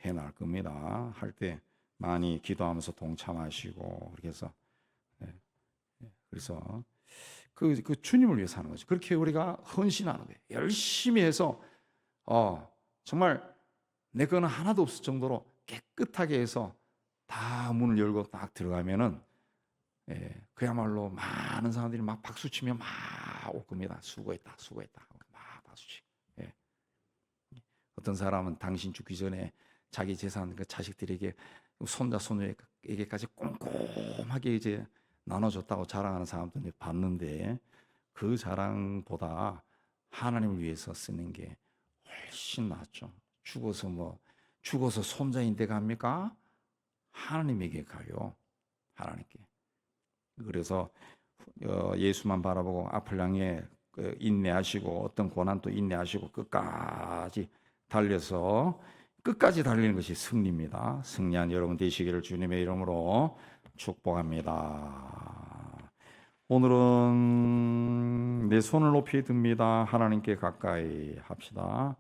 해날 겁니다. 할 때 많이 기도하면서 동참하시고 그렇게 해서 그래서 그 주님을 위해서 하는 거죠. 그렇게 우리가 헌신하는 거예요. 열심히 해서 정말 내 거는 하나도 없을 정도로 깨끗하게 해서 다 문을 열고 딱 들어가면은 그야말로 많은 사람들이 막 박수치며 막 올 겁니다. 수고했다 막 박수치고. 어떤 사람은 당신 죽기 전에 자기 재산 그 자식들에게 손자 손녀에게까지 꼼꼼하게 이제 나눠줬다고 자랑하는 사람도 봤는데, 그 자랑보다 하나님을 위해서 쓰는 게 훨씬 낫죠. 죽어서 손자인데 갑니까? 하나님에게 가요. 하나님께. 그래서 예수만 바라보고 앞을 향해 인내하시고 어떤 고난도 인내하시고 끝까지 달려서 끝까지 달리는 것이 승리입니다. 승리한 여러분 되시기를 주님의 이름으로 축복합니다. 오늘은 내 손을 높이 듭니다. 하나님께 가까이 합시다.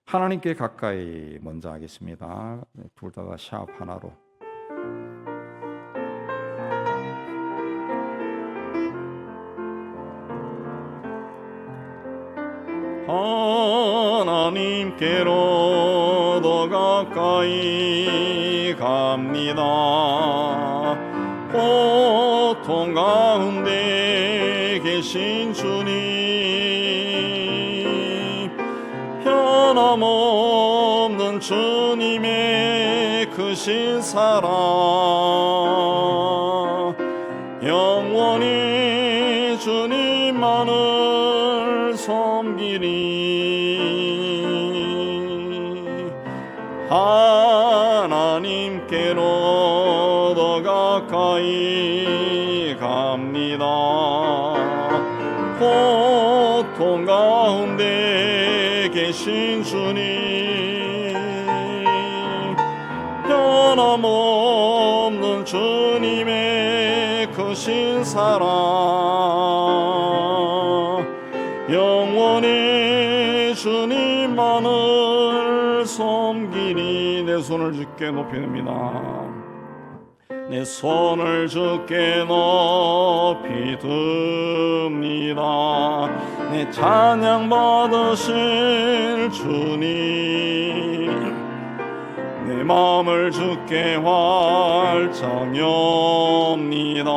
하나님께 가까이 먼저 하겠습니다. 둘 다 샵 하나로. 하나님께로 더 가까이 갑니다. 고통 가운데 계신 주님, 변함없는 주님의 크신 사랑, 영원히 주님만을 섬기리. 하나님께로 더 가까이 갑니다. 고통 가운데 계신 주님, 변함없는 주님의 크신 사랑, 영원히 주님만을 섬기니. 내 손을 주께 높이 듭니다. 내 손을 주께 높이 듭니다. 내 찬양 받으실 주님, 내 마음을 주께 활짝 엽니다.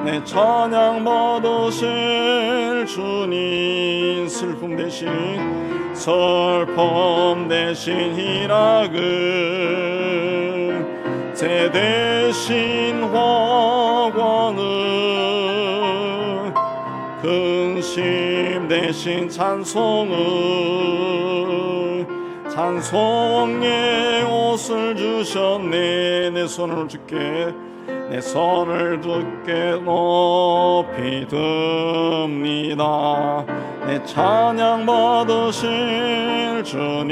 내 찬양 받으실 주님, 슬픔 대신 희락을, 재 대신 화관을, 근심 대신 찬송을, 찬송의 옷을 주셨네. 내 손을 주께 높이 듭니다. 내 찬양 받으실 주님,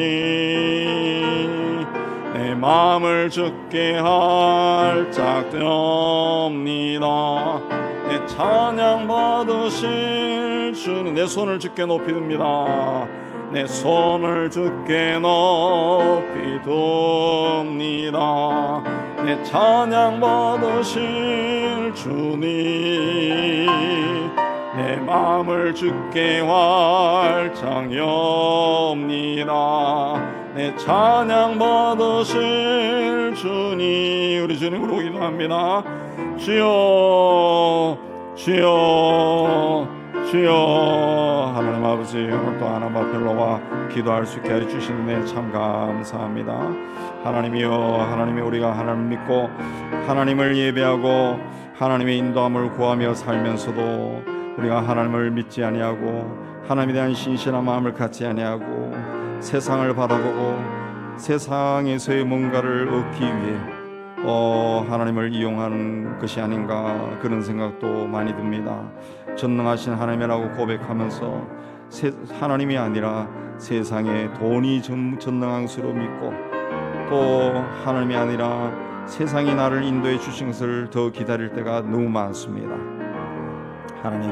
내 마음을 주께 활짝 엽니다. 내 찬양 받으실 주님, 내 손을 주께 높이 듭니다. 내 손을 주께 높이 듭니다. 내 찬양 받으실 주님, 내 마음을 주께 활짝 엽니다. 내 찬양 받으실 주님, 우리 주님으로 기도합니다. 주여, 주여, 주여. 하나님 아버지, 오늘 또 하나님 앞에 올라와 기도할 수 있게 해주시는데 참 감사합니다. 하나님이여, 하나님이 우리가 하나님 믿고 하나님을 예배하고 하나님의 인도함을 구하며 살면서도 우리가 하나님을 믿지 아니하고 하나님에 대한 신실한 마음을 갖지 아니하고 세상을 바라보고 세상에서의 뭔가를 얻기 위해 하나님을 이용하는 것이 아닌가, 그런 생각도 많이 듭니다. 전능하신 하나님이라고 고백하면서 하나님이 아니라 세상에 돈이 전능한 것으로 믿고, 또 하나님이 아니라 세상이 나를 인도해 주신 것을 더 기다릴 때가 너무 많습니다. 하나님,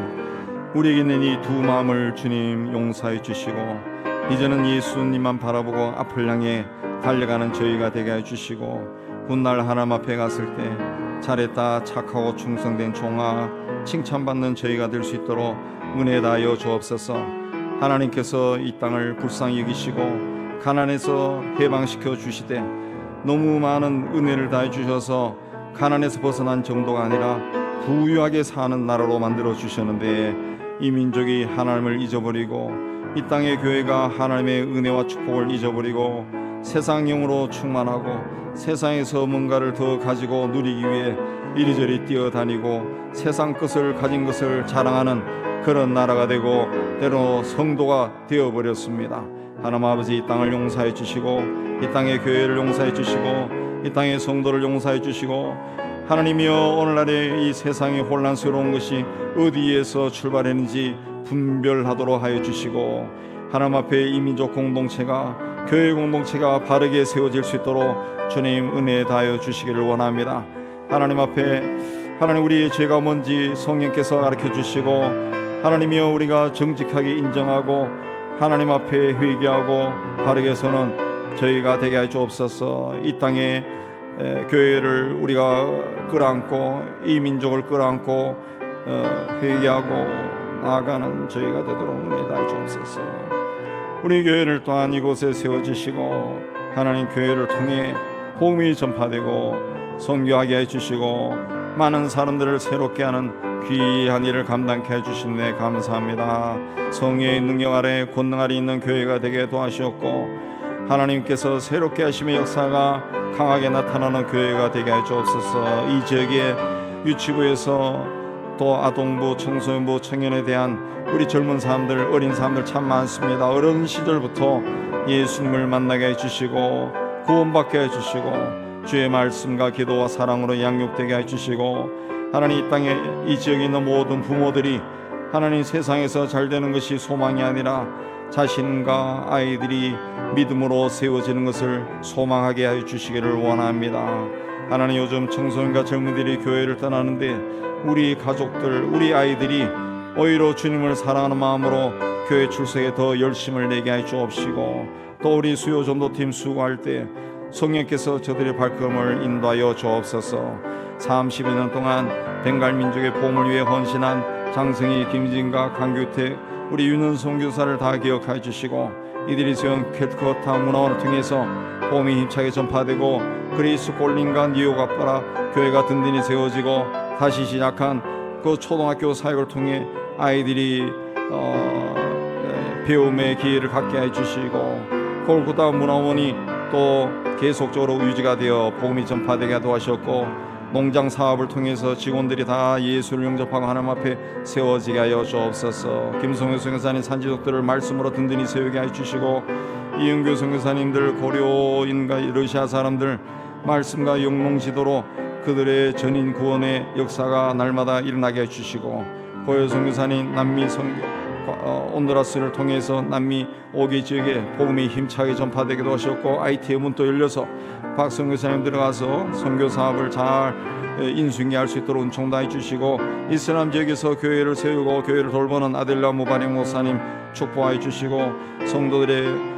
우리에게 있는 이 두 마음을 주님 용서해 주시고 이제는 예수님만 바라보고 앞을 향해 달려가는 저희가 되게 해주시고, 훗날 하나님 앞에 갔을 때 잘했다, 착하고 충성된 종아, 칭찬받는 저희가 될 수 있도록 은혜 다하여 주옵소서. 하나님께서 이 땅을 불쌍히 여기시고 가난에서 해방시켜 주시되 너무 많은 은혜를 다해 주셔서 가난에서 벗어난 정도가 아니라 부유하게 사는 나라로 만들어 주셨는데, 이 민족이 하나님을 잊어버리고 이 땅의 교회가 하나님의 은혜와 축복을 잊어버리고 세상형으로 충만하고 세상에서 뭔가를 더 가지고 누리기 위해 이리저리 뛰어다니고 세상 것을 가진 것을 자랑하는 그런 나라가 되고 때로 성도가 되어버렸습니다. 하나님 아버지, 이 땅을 용서해 주시고 이 땅의 교회를 용서해 주시고 이 땅의 성도를 용서해 주시고, 하나님이여, 오늘날의 이 세상이 혼란스러운 것이 어디에서 출발했는지 분별하도록 하여 주시고, 하나님 앞에 이 민족 공동체가, 교회 공동체가 바르게 세워질 수 있도록 주님 은혜 다하여 주시기를 원합니다. 하나님 앞에, 하나님, 우리의 죄가 뭔지 성령께서 가르쳐 주시고, 하나님이여, 우리가 정직하게 인정하고 하나님 앞에 회개하고 바르게 서는 저희가 되게 하여 주옵소서. 이 땅에 교회를 우리가 끌어안고 이 민족을 끌어안고 회개하고 나아가는 저희가 되도록 은혜 다해 주옵소서. 우리 교회를 또한 이곳에 세워주시고 하나님, 교회를 통해 복음이 전파되고 선교하게 해주시고 많은 사람들을 새롭게 하는 귀한 일을 감당케 해주시네 감사합니다. 성령의 능력 아래 권능 아래 있는 교회가 되게 도와주셨고, 하나님께서 새롭게 하심의 역사가 강하게 나타나는 교회가 되게 해주옵소서. 이 지역의 유치부에서 또 아동부, 청소년부, 청년에 대한 우리 젊은 사람들, 어린 사람들 참 많습니다. 어린 시절부터 예수님을 만나게 해주시고 구원받게 해주시고 주의 말씀과 기도와 사랑으로 양육되게 해주시고, 하나님, 이 땅에 이 지역에 있는 모든 부모들이 하나님, 세상에서 잘 되는 것이 소망이 아니라 자신과 아이들이 믿음으로 세워지는 것을 소망하게 해주시기를 원합니다. 하나님, 요즘 청소년과 젊은이들이 교회를 떠나는데 우리 가족들, 우리 아이들이 오히려 주님을 사랑하는 마음으로 교회 출석에 더 열심을 내게 해 주옵시고, 또 우리 수요 전도팀 수고할 때 성령께서 저들의 발걸음을 인도하여 주옵소서. 30여 년 동안 벵갈 민족의 보험을 위해 헌신한 장성희, 김진가, 강규택, 우리 윤은송 교사를 다 기억하여 주시고 이들이 세운 캐트커타 문화원을 통해서 보험이 힘차게 전파되고 그리스 꼴린과 뉴욕아빠라 교회가 든든히 세워지고 다시 시작한 그 초등학교 사역을 통해 아이들이 배움의 기회를 갖게 해주시고 골고다 문화원이 또 계속적으로 유지가 되어 복음이 전파되게 도와주셨고 농장 사업을 통해서 직원들이 다 예수를 영접하고 하나님 앞에 세워지게 하여 주옵소서. 김성효 선교사님 산지족들을 말씀으로 든든히 세우게 하여 주시고 이은교 선교사님들 고려인과 러시아 사람들 말씀과 영농 지도로 그들의 전인 구원의 역사가 날마다 일어나게 해주시고 고요 선교사님 남미 온두라스를 통해서 남미 5개 지역에 복음이 힘차게 전파되기도 하셨고 IT의 문도 열려서 박 선교사님 들어가서 선교 사업을 잘 인수인계할 수 있도록 은총도 해주시고 이슬람 지역에서 교회를 세우고 교회를 돌보는 아델라 무바렉 목사님 축복해 주시고 성도들의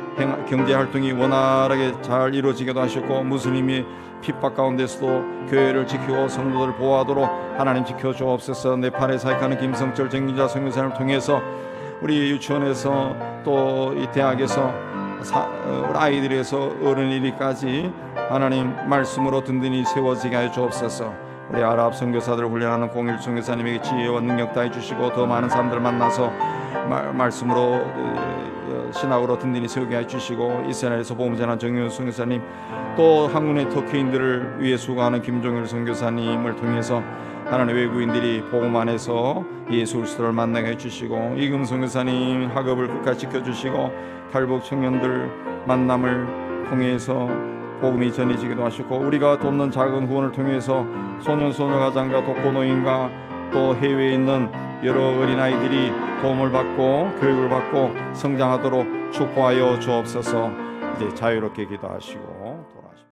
경제활동이 원활하게 잘 이루어지기도 하셨고 무슬림이 핍박 가운데서도 교회를 지키고 성도들을 보호하도록 하나님 지켜주옵소서. 네팔에 사역하는 김성철 정기자 선교사님을 통해서 우리 유치원에서 또 이 대학에서 아이들에서 어른이리까지 하나님 말씀으로 든든히 세워지게 하여 주옵소서. 우리 아랍 선교사들을 훈련하는 공일 선교사님에게 지혜와 능력 다해 주시고 더 많은 사람들을 만나서 말씀으로 신학으로 든든히 세우게 해주시고 이스라엘에서 복음 전하는 정윤 선교사님 또 한국의 터키인들을 위해 수고하는 김종일 선교사님을 통해서 하나님의 외국인들이 복음 안에서 예수 그리스도를 만나게 해주시고 이금 선교사님 학업을 끝까지 지켜주시고 탈북 청년들 만남을 통해서 복음이 전해지기도 하시고 우리가 돕는 작은 후원을 통해서 소년 소녀 가장과 독거노인과 또 해외에 있는 여러 어린아이들이 도움을 받고 교육을 받고 성장하도록 축복하여 주옵소서. 이제 자유롭게 기도하시고